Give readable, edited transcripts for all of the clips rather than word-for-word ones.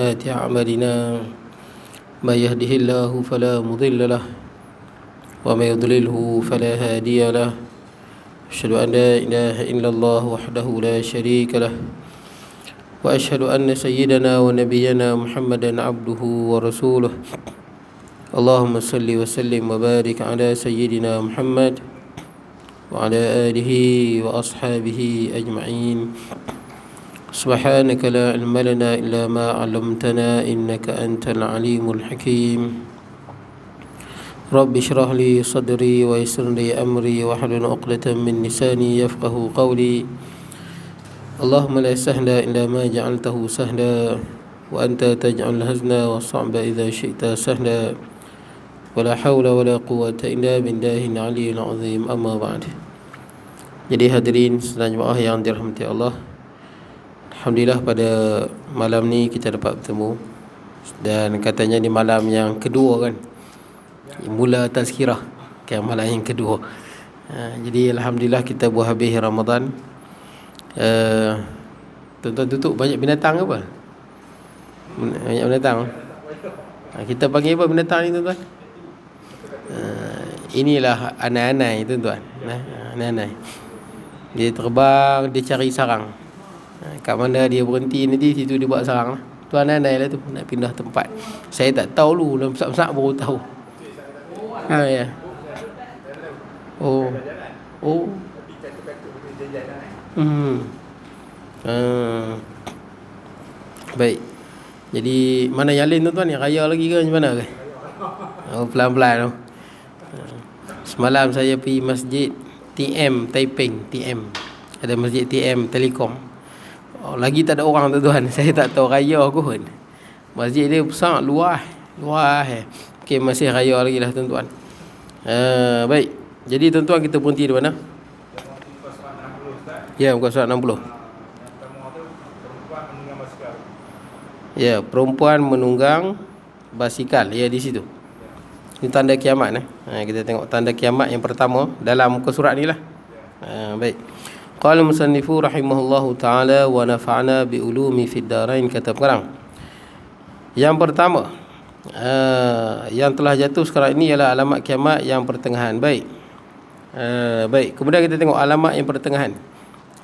سيئات أعمالنا من يهده الله فلا مضل له ومن يضلله فلا هادي له أشهد أن لا إله إلا الله وحده لا شريك له وأشهد أن سيدنا ونبينا محمدا عبده ورسوله اللهم صل وسلم وبارك على سيدنا محمد وعلى آله وأصحابه أجمعين سبحانك لا علم لنا إلا ما علمتنا إنك أنت العليم الحكيم رب اشرح لي صدري ويسر لي أمري واحلل عقدة من لساني يفقه قولي اللهم لا سهل إلا ما جعلته سهلا وأنت تجعل الحزن والصعب إذا شئت سهلا ولا حول ولا قوة إلا بالله العلي العظيم أما بعد. Jadi hadirin sedang jemaah yang dirahmati Allah, alhamdulillah pada malam ni kita dapat bertemu. Dan katanya ni malam yang kedua kan, mula tazkirah kan, malam yang kedua. Jadi alhamdulillah kita buat habis Ramadan. Tuan-tuan tutup banyak binatang apa? Banyak binatang. Kita panggil apa binatang ni tuan-tuan? Inilah anai-anai tuan-tuan. Anai-anai. Dia terbang, dia cari sarang. Kat mana dia berhenti nanti, situ dia buat sarang lah. Tu anai-anai lah tu, nak pindah tempat. Saya tak tahu dulu, dalam besar-besar baru tahu. Ya. Oh. Baik. Jadi mana yang lain tuan-tuan, yang raya lagi ke macam mana ke? Pelan-pelan tu. Semalam saya pergi masjid TM Taiping, TM. Ada masjid TM Telekom. Lagi tak ada orang tuan-tuan. Saya tak tahu raya kot. Masjid dia besar, luas. Okey, masih raya lagi lah tuan-tuan. Baik. Jadi tuan-tuan kita berhenti di mana? Ya, muka surat 60. Ya, perempuan menunggang basikal. Ya, di situ. Ini tanda kiamat. Kita tengok tanda kiamat yang pertama dalam muka surat ni lah. Baik. Qala musannifu rahimahullahu ta'ala wa nafa'ana bi ulumi fid darain, kata pengarang. Yang pertama, yang telah jatuh sekarang ini ialah alamat kiamat yang pertengahan. Baik. Baik. Kemudian kita tengok alamat yang pertengahan.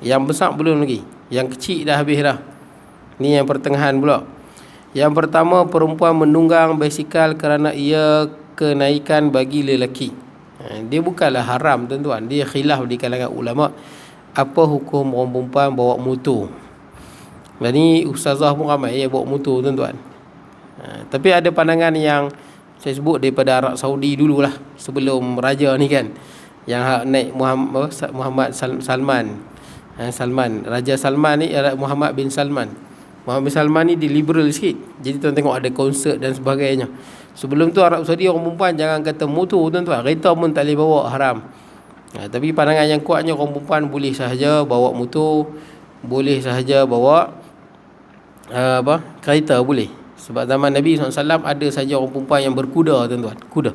Yang besar belum lagi. Yang kecil dah habis dah. Ni yang pertengahan pula. Yang pertama, perempuan menunggang basikal kerana ia kenaikan bagi lelaki. Dia bukanlah haram tuan-tuan. Dia khilaf di kalangan ulama apa hukum orang perempuan bawa motor. Dan ni ustazah pun ramai yang bawa motor tuan-tuan. Tapi ada pandangan yang saya sebut daripada Arab Saudi dululah, sebelum raja ni kan, yang naik Muhammad Salman. Raja Salman ni adalah Muhammad bin Salman. Muhammad bin Salman ni dia liberal sikit. Jadi tuan tengok ada konsert dan sebagainya. Sebelum tu Arab Saudi orang perempuan jangan kata motor tuan-tuan, kereta pun tak boleh bawa, haram. Tapi pandangan yang kuatnya orang perempuan boleh sahaja bawa motor, boleh sahaja bawa kereta boleh. Sebab zaman Nabi SAW ada saja orang perempuan yang berkuda tuan-tuan, kuda.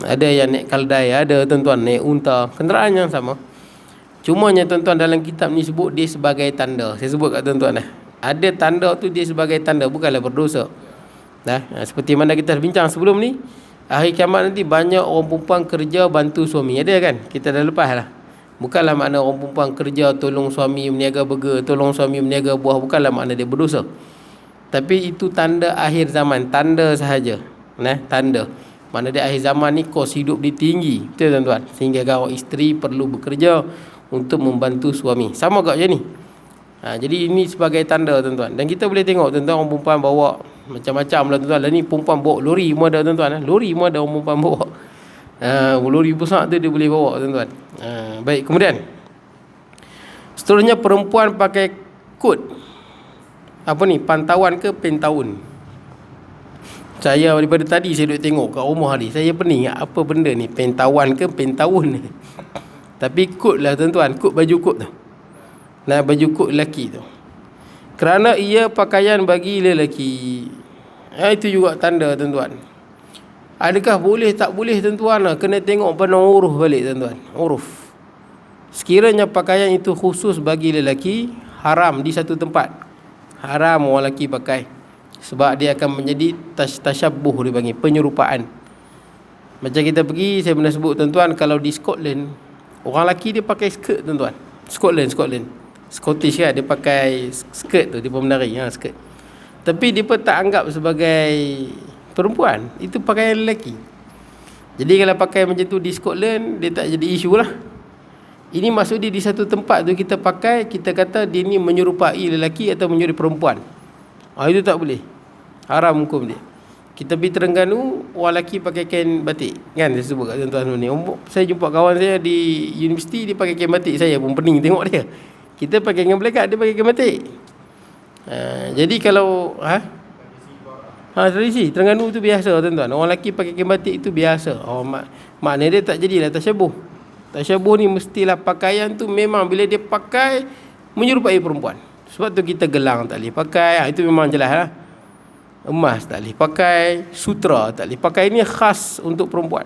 Ada yang naik kaldai, ada tuan-tuan naik unta, kenderaan yang sama. Cumanya tuan-tuan dalam kitab ni sebut dia sebagai tanda. Saya sebut kat tuan-tuan dah. Ada tanda tu dia sebagai tanda, bukanlah berdosa. Seperti mana kita bincang sebelum ni, akhir kiamat nanti banyak orang perempuan kerja bantu suami. Ada kan? Kita dah lepas lah. Bukanlah makna orang perempuan kerja tolong suami meniaga burger, tolong suami meniaga buah, bukanlah makna dia berdosa. Tapi itu tanda akhir zaman, tanda sahaja. Tanda. Makna dia akhir zaman ni kos hidup dia tinggi. Betul tuan-tuan? Sehingga kalau isteri perlu bekerja untuk membantu suami. Sama kat macam ni. Jadi ini sebagai tanda tuan-tuan. Dan kita boleh tengok tuan-tuan orang perempuan bawa macam-macam lah tuan-tuan. Dan ni perempuan bawa lori pun ada tuan-tuan. Lori pun ada orang perempuan bawa. Lori besar tu dia boleh bawa tuan-tuan. Baik, kemudian seterusnya perempuan pakai kod. Apa ni? Pantauan ke pentaun? Saya daripada tadi saya duduk tengok kat rumah ni, saya pening apa benda ni, pentaun ke pentaun ni. Tapi kod lah tuan-tuan, kod baju kod tu. Baju kod lelaki tu. Kerana ia pakaian bagi lelaki. Itu juga tanda tuan-tuan. Adakah boleh tak boleh tuan-tuan? Kena tengok pada uruf balik tuan-tuan. Uruf. Sekiranya pakaian itu khusus bagi lelaki, haram di satu tempat. Haram orang lelaki pakai. Sebab dia akan menjadi tasyabuh, dia panggil penyerupaan. Macam kita pergi, saya pernah sebut tuan-tuan, kalau di Scotland, orang lelaki dia pakai skirt tuan-tuan. Scotland Scottish kan, dia pakai skirt tu, dia pun menari skirt. Tapi dia pun tak anggap sebagai perempuan, itu pakaian lelaki. Jadi kalau pakai macam tu di Scotland, dia tak jadi isu lah. Ini maksud dia di satu tempat tu kita pakai, kita kata dia ni menyerupai lelaki atau menyerupai perempuan. Itu tak boleh, haram hukum dia. Kita pergi Terengganu, orang lelaki pakai kain batik kan, saya sebut kat tuan-tuan ni. Saya jumpa kawan saya di universiti, dia pakai kain batik, saya pun pening tengok dia. Kita pakai kain pelekat, dia pakai kain batik. Jadi kalau tradisi Terengganu tu biasa tuan-tuan, orang lelaki pakai kain batik itu biasa. Maknanya dia tak jadilah tasyabuh. Tasyabuh ni mestilah pakaian tu memang bila dia pakai menyerupai perempuan. Sebab tu kita gelang tak boleh pakai, itu memang jelas lah. Emas tak boleh pakai, sutra tak boleh pakai, ini khas untuk perempuan.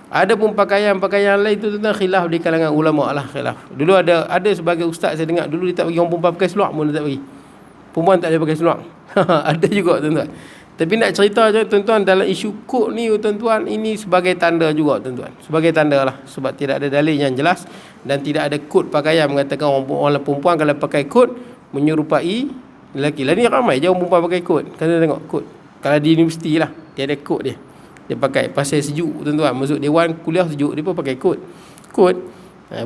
Ada pun pakaian-pakaian lain tu tentang khilaf di kalangan ulama lah, khilaf. Dulu ada sebagai ustaz saya dengar, dulu dia tak bagi orang perempuan pakai seluar pun dia tak bagi. Perempuan tak boleh pakai seluar. Ada juga tuan-tuan. Tapi nak cerita je tuan-tuan, dalam isu kod ni tuan-tuan, ini sebagai tanda juga tuan-tuan. Sebagai tanda lah, sebab tidak ada dalil yang jelas dan tidak ada kod pakaian mengatakan orang perempuan kalau pakai kod menyerupai lelaki. Lah ni ramai je orang perempuan pakai kot. Kena tengok kot. Kalau di universiti lah, dia ada kot dia. Dia pakai pasal sejuk tuan-tuan. Masuk dewan kuliah sejuk, dia pun pakai kot. Kot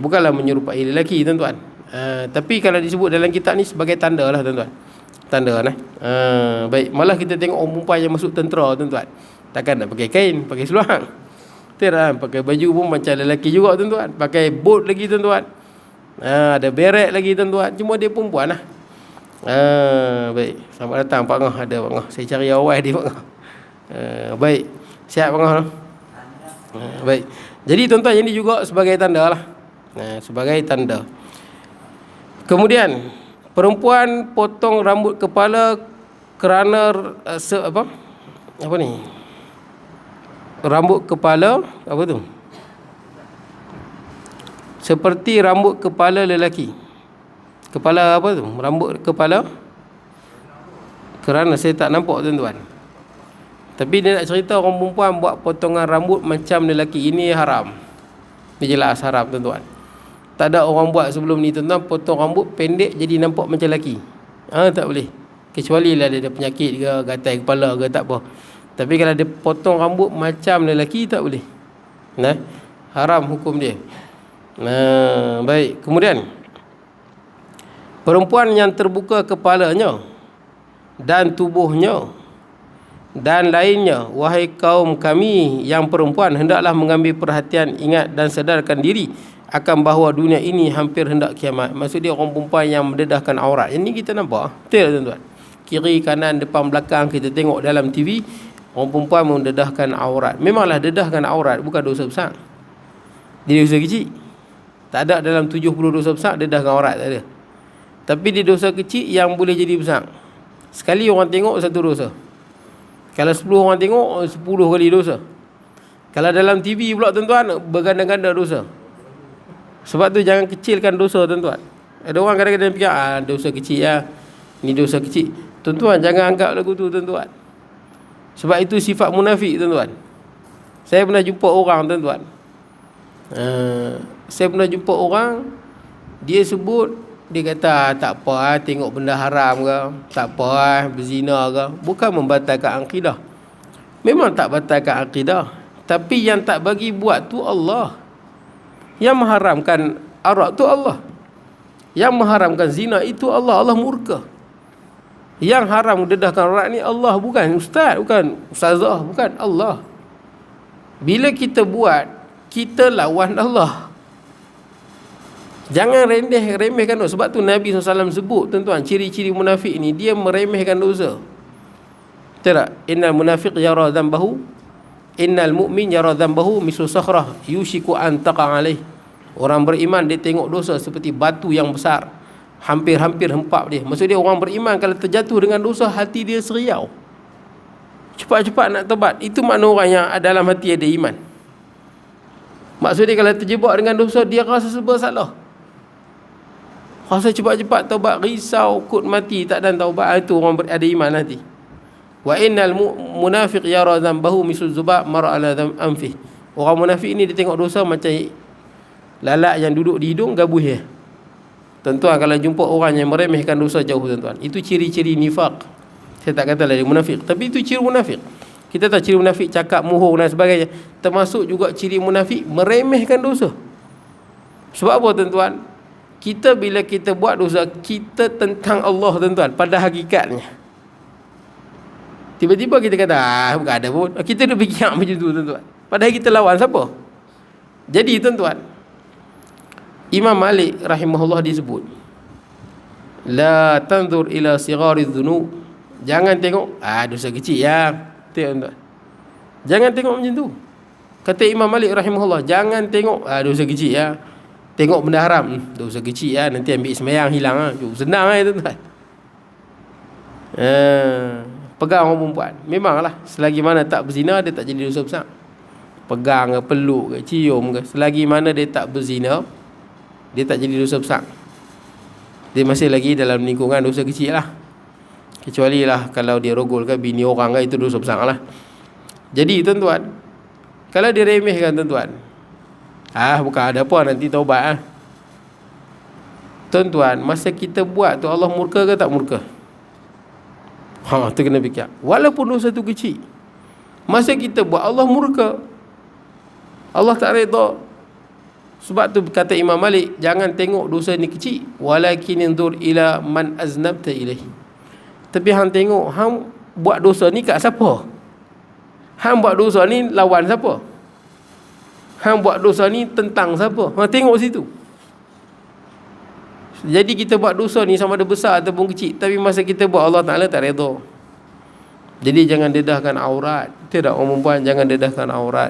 bukanlah menyerupai lelaki tuan-tuan. Tapi kalau disebut dalam kitab ni sebagai tanda lah tuan-tuan. Tanda lah. Baik, malah kita tengok orang perempuan yang masuk tentera tuan-tuan, takkan nak pakai kain, pakai seluar. Tidak, pakai baju pun macam lelaki juga tuan-tuan. Pakai boat lagi tuan-tuan. Ada beret lagi tuan-tuan. Cuma dia perempuan lah. Baik, selamat datang Pak Ngah. Ada Pak Ngah, saya cari awal dia Pak Ngah. Baik, siap Pak Ngah. Baik, jadi tuan-tuan ini juga sebagai tanda lah. Sebagai tanda. Kemudian perempuan potong rambut kepala kerana apa ni, rambut kepala apa tu, seperti rambut kepala lelaki. Kepala apa tu? Rambut kepala. Kerana saya tak nampak tuan-tuan. Tapi dia nak cerita orang perempuan buat potongan rambut macam lelaki. Ini haram. Ini jelas haram tuan-tuan. Tak ada orang buat sebelum ni tuan-tuan potong rambut pendek jadi nampak macam lelaki. Tak boleh. Kecuali lah dia ada penyakit ke, gatal kepala ke, tak apa. Tapi kalau dia potong rambut macam lelaki, tak boleh. Haram hukum dia. Baik. Kemudian perempuan yang terbuka kepalanya dan tubuhnya dan lainnya, wahai kaum kami yang perempuan, hendaklah mengambil perhatian, ingat dan sedarkan diri akan bahawa dunia ini hampir hendak kiamat. Maksud dia orang perempuan yang mendedahkan aurat. Ini kita nampak, betul tuan-tuan. Kiri, kanan, depan, belakang, kita tengok dalam TV, orang perempuan mendedahkan aurat. Memanglah dedahkan aurat bukan dosa besar. Dia dosa kecil. Tak ada dalam 70 dosa besar dedahkan aurat, tak ada. Tapi dia dosa kecil yang boleh jadi besar. Sekali orang tengok satu dosa. Kalau 10 orang tengok 10 kali dosa. Kalau dalam TV pula tuan-tuan, berganda-ganda dosa. Sebab tu jangan kecilkan dosa tuan-tuan. Ada orang kadang-kadang fikir dosa kecil ya. Ni dosa kecil. Tuan-tuan jangan anggap lagu tu tuan-tuan. Sebab itu sifat munafik tuan-tuan. Saya pernah jumpa orang tuan-tuan. Saya pernah jumpa orang, dia sebut, dia kata tak apa tengok benda haram ke, tak apa berzina ke. Bukan membatalkan akidah. Memang tak batalkan akidah, tapi yang tak bagi buat tu Allah. Yang mengharamkan aurat tu Allah. Yang mengharamkan zina itu Allah. Allah murka. Yang haram dedahkan aurat ni Allah, bukan ustaz, bukan ustazah, bukan Allah. Bila kita buat, kita lawan Allah. Jangan remehkan dosa. Sebab tu Nabi SAW sebut tuan-tuan, ciri-ciri munafik ni, dia meremehkan dosa. Betul tak? Innal munafiq yara dhanbahu, innal mu'min yara dhanbahu mislu sakhrah yushiku an taqa alaih. Orang beriman dia tengok dosa seperti batu yang besar, hampir-hampir hempap dia. Maksud dia orang beriman kalau terjatuh dengan dosa, hati dia seriau, cepat-cepat nak tobat. Itu makna orang yang dalam hati ada iman. Maksud dia kalau terjebak dengan dosa, dia rasa serba salah, rasa cepat-cepat taubat, risau, kut mati, tak dan taubat. Itu orang ada iman nanti. Wa innal munafiq yara dhanbahu mislu zubab mara ala anfih. Orang munafik ni dia tengok dosa macam lalat yang duduk di hidung gabuh dia. Tuan-tuan, kalau jumpa orang yang meremehkan dosa jauh, tuan-tuan, itu ciri-ciri nifaq. Saya tak katalah dia munafik, tapi itu ciri munafik. Kita tahu ciri munafik cakap mohong dan sebagainya. Termasuk juga ciri munafik meremehkan dosa. Sebab apa, tuan-tuan? Kita bila kita buat dosa, kita tentang Allah, tuan-tuan, pada hakikatnya. Tiba-tiba kita kata, bukan ada pun. Kita dah fikir macam tu, tuan-tuan. Padahal kita lawan siapa? Jadi, tuan-tuan, Imam Malik rahimahullah disebut, la tanzur ila sigari dhunub. Jangan tengok dosa kecil ya. Tuan-tuan, jangan tengok macam tu. Kata Imam Malik rahimahullah, jangan tengok dosa kecil ya. Tengok benda haram, dosa kecil ya, nanti ambil sembahyang hilang senang tuan-tuan. Pegang orang perempuan, memanglah selagi mana tak berzina, dia tak jadi dosa besar. Pegang ke, peluk ke, cium ke, selagi mana dia tak berzina, dia tak jadi dosa besar. Dia masih lagi dalam lingkungan dosa kecil lah. Kecuali lah kalau dia rogol ke bini orang ke, itu dosa besar lah. Jadi, tuan-tuan, kalau dia remehkan, tuan-tuan, bukan ada apa, nanti taubat Tuan-tuan, masa kita buat tu, Allah murka ke tak murka? Tu kena fikir. Walaupun dosa tu kecil, masa kita buat, Allah murka, Allah tak redha. Sebab tu kata Imam Malik, jangan tengok dosa ni kecil, walakin inzur ila man aznabta ilaih. Tapi hang tengok, hang buat dosa ni kat siapa? Hang buat dosa ni lawan siapa? Hang buat dosa ni tentang siapa? Hang tengok situ. Jadi kita buat dosa ni sama ada besar ataupun kecil, tapi masa kita buat, Allah Ta'ala tak redha. Jadi jangan dedahkan aurat. Tidak, orang perempuan jangan dedahkan aurat.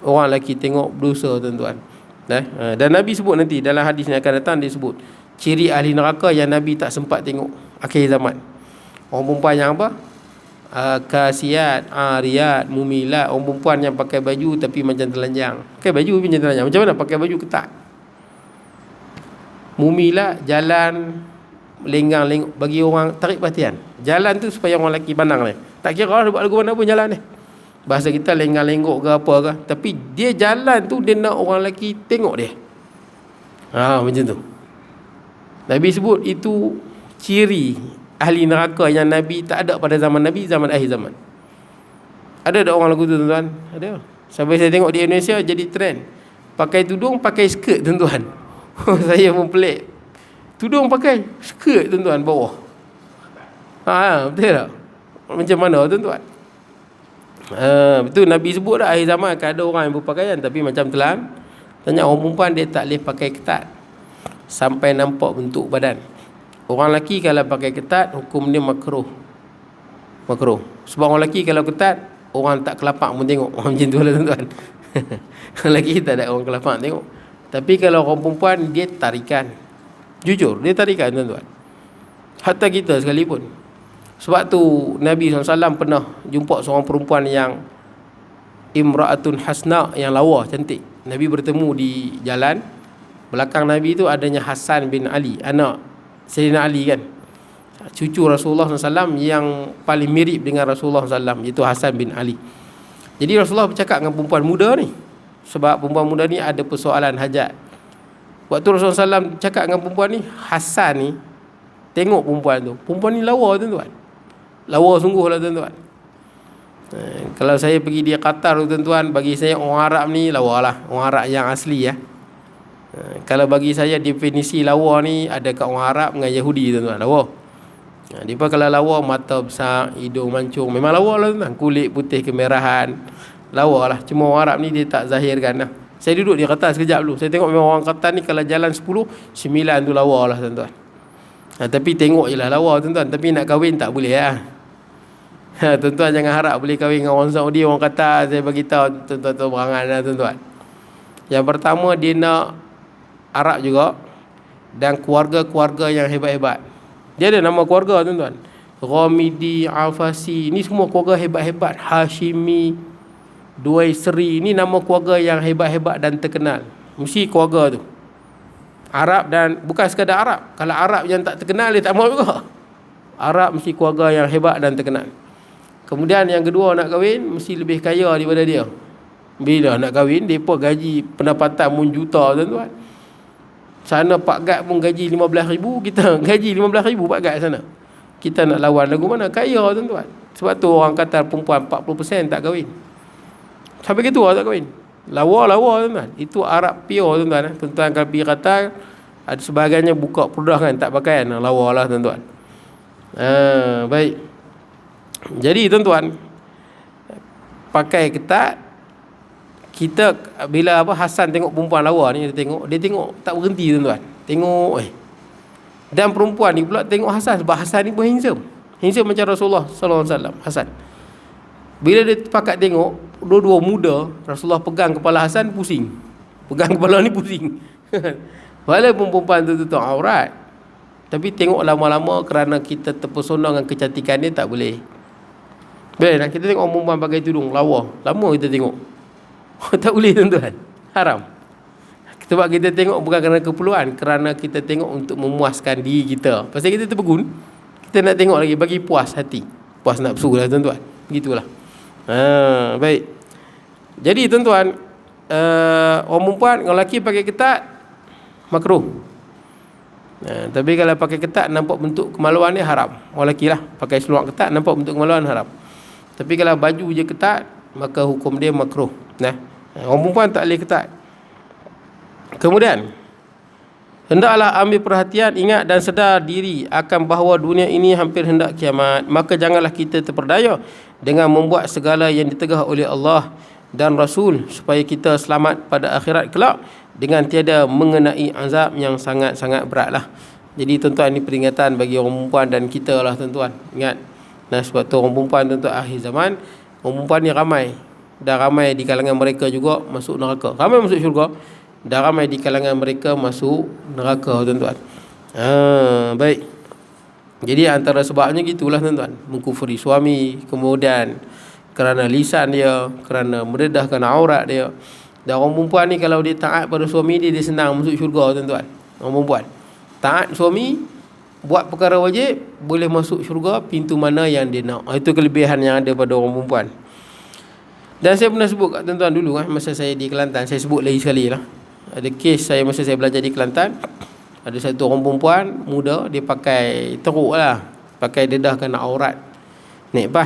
Orang lelaki tengok dosa, tuan-tuan. Dan Nabi sebut nanti dalam hadis yang akan datang, dia sebut ciri ahli neraka yang Nabi tak sempat tengok akhir zaman. Orang perempuan yang apa? Kasiat, ariyat, mumilat. Orang perempuan yang pakai baju tapi macam telanjang. Pakai baju macam telanjang. Macam mana pakai baju ketat? Mumilat, jalan lenggang-lengok, bagi orang tarik perhatian. Jalan tu supaya orang lelaki pandang ni. Tak kira orang buat lagu mana pun jalan ni. Bahasa kita lenggang-lenggok ke apa ke, tapi dia jalan tu, dia nak orang lelaki tengok dia. Macam tu. Nabi sebut itu ciri ahli neraka yang Nabi tak ada pada zaman Nabi, zaman akhir zaman. Ada orang lagu tu, tuan-tuan? Ada. Sampai saya tengok di Indonesia jadi trend. Pakai tudung, pakai skirt, tuan-tuan. Saya pun pelik. Tudung pakai skirt, tuan-tuan, bawah. Betul tak? Macam mana, tuan-tuan? Betul, Nabi sebut dah akhir zaman akan ada orang yang berpakaian tapi macam telan. Tanya orang perempuan, dia tak boleh pakai ketat sampai nampak bentuk badan. Orang lelaki kalau pakai ketat, hukum dia makruh. Sebab orang lelaki kalau ketat, orang tak kelapak pun tengok. Macam tu lah, tuan-tuan. Orang lelaki tak ada orang kelapak tengok. Tapi kalau orang perempuan, dia tarikan. Jujur, dia tarikan, tuan-tuan. Hatta kita sekalipun. Sebab tu Nabi SAW pernah jumpa seorang perempuan yang imra'atun hasna, yang lawa, cantik. Nabi bertemu di jalan. Belakang Nabi tu adanya Hasan bin Ali, anak Sayyidina Ali kan, cucu Rasulullah SAW yang paling mirip dengan Rasulullah SAW, iaitu Hasan bin Ali. Jadi Rasulullah bercakap dengan perempuan muda ni, sebab perempuan muda ni ada persoalan hajat. Waktu Rasulullah SAW cakap dengan perempuan ni, Hasan ni tengok perempuan ni lawa, tuan-tuan. Lawa sungguh lah, tuan-tuan. Kalau saya pergi di Qatar, tuan-tuan, bagi saya orang Arab ni lawa lah. Orang Arab yang asli ya. Kalau bagi saya definisi lawa ni, ada kat orang Arab dengan Yahudi, tuan-tuan. Lawa. Dia kalau lawa, mata besar, hidung mancung, memang lawa lah, tuan-tuan. Kulit putih kemerahan, lawa lah. Cuma orang Arab ni dia tak zahirkan lah. Saya duduk di Qatar sekejap dulu. Saya tengok memang orang Qatar ni kalau jalan 10, 9 tu lawa lah, tuan-tuan. Tapi tengok je lah lawa, tuan-tuan. Tapi nak kahwin tak boleh lah. Tuan-tuan jangan harap boleh kahwin dengan orang Saudi, orang Qatar. Saya beritahu tuan-tuan tu berangan lah, tuan-tuan. Yang pertama, dia nak Arab juga, dan keluarga-keluarga yang hebat-hebat. Dia ada nama keluarga, tuan-tuan. Ghamidi, Afasi, ni semua keluarga hebat-hebat. Hashimi, Duaisri, ni nama keluarga yang hebat-hebat dan terkenal. Mesti keluarga tu Arab, dan bukan sekadar Arab. Kalau Arab yang tak terkenal, dia tak mahu juga. Arab mesti keluarga yang hebat dan terkenal. Kemudian yang kedua, nak kahwin mesti lebih kaya daripada dia. Bila nak kahwin, mereka gaji pendapatan juta tuan-tuan. Sana Pak Gad pun gaji 15,000, kita gaji 15,000 Pak Gad sana. Kita nak lawan lagu mana? Kaya tuan-tuan. Sebab tu orang kata perempuan 40% tak kahwin. Sampai gitu tak kahwin. Lawa tuan-tuan. Itu Arab pure tuan-tuan. Tuan-tuan kalau pergi kata, ada sebagainya buka produk kan, tak pakai kan, lawa lah tuan-tuan. Baik. Jadi tuan-tuan, pakai ketat. Kita bila Hasan tengok perempuan lawa ni, dia tengok tak berhenti tuan-tuan. Tengok dan perempuan ni pula tengok Hasan, sebab Hasan ni pun handsome macam Rasulullah sallallahu alaihi wasallam. Hasan, bila dia pakat tengok dua-dua muda, Rasulullah pegang kepala Hasan pusing. Pegang kepala ni pusing. Walaupun perempuan tu tutup aurat, tapi tengok lama-lama kerana kita terpesona dengan kecantikan dia, tak boleh. Boleh kita tengok perempuan pakai tudung lawa, lama kita tengok. Tak boleh tuan-tuan, haram. Sebab kita tengok bukan kerana keperluan, kerana kita tengok untuk memuaskan diri kita. Pasal kita terpegun, kita nak tengok lagi, bagi puas hati, puas nafsu lah tuan-tuan. Begitulah. Baik. Jadi tuan-tuan, orang perempuan, kalau lelaki pakai ketat makruh. Tapi kalau pakai ketat nampak bentuk kemaluan dia, haram. Orang lelaki lah pakai seluar ketat nampak bentuk kemaluan, haram. Tapi kalau baju je ketat, maka hukum dia makruh. Orang perempuan tak boleh ketat. Kemudian, hendaklah ambil perhatian, ingat dan sedar diri akan bahawa dunia ini hampir hendak kiamat. Maka janganlah kita terperdaya dengan membuat segala yang ditegah oleh Allah dan Rasul, supaya kita selamat pada akhirat kelak dengan tiada mengenai azab yang sangat-sangat beratlah. Jadi tuan-tuan, ini peringatan bagi orang perempuan dan kita lah tuan-tuan. Ingat. Sebab tu orang perempuan tuan-tuan, akhir zaman orang perempuan ni ramai. Dan ramai di kalangan mereka juga masuk neraka. Ramai masuk syurga, dan ramai di kalangan mereka masuk neraka tuan-tuan. Baik. Jadi antara sebabnya gitulah tuan-tuan, mengkufuri suami, kemudian kerana lisan dia, kerana mendedahkan aurat dia. Dan orang perempuan ni kalau dia taat pada suami dia, dia senang masuk syurga tuan-tuan. Orang perempuan taat suami, buat perkara wajib, boleh masuk syurga pintu mana yang dia nak. Itu kelebihan yang ada pada orang perempuan. Dan saya pernah sebut kat tuan-tuan dulu masa saya di Kelantan, saya sebut lagi sekali lah. Ada kes saya masa saya belajar di Kelantan. Ada satu orang perempuan muda, dia pakai teruk lah, pakai dedahkan aurat, naik bah.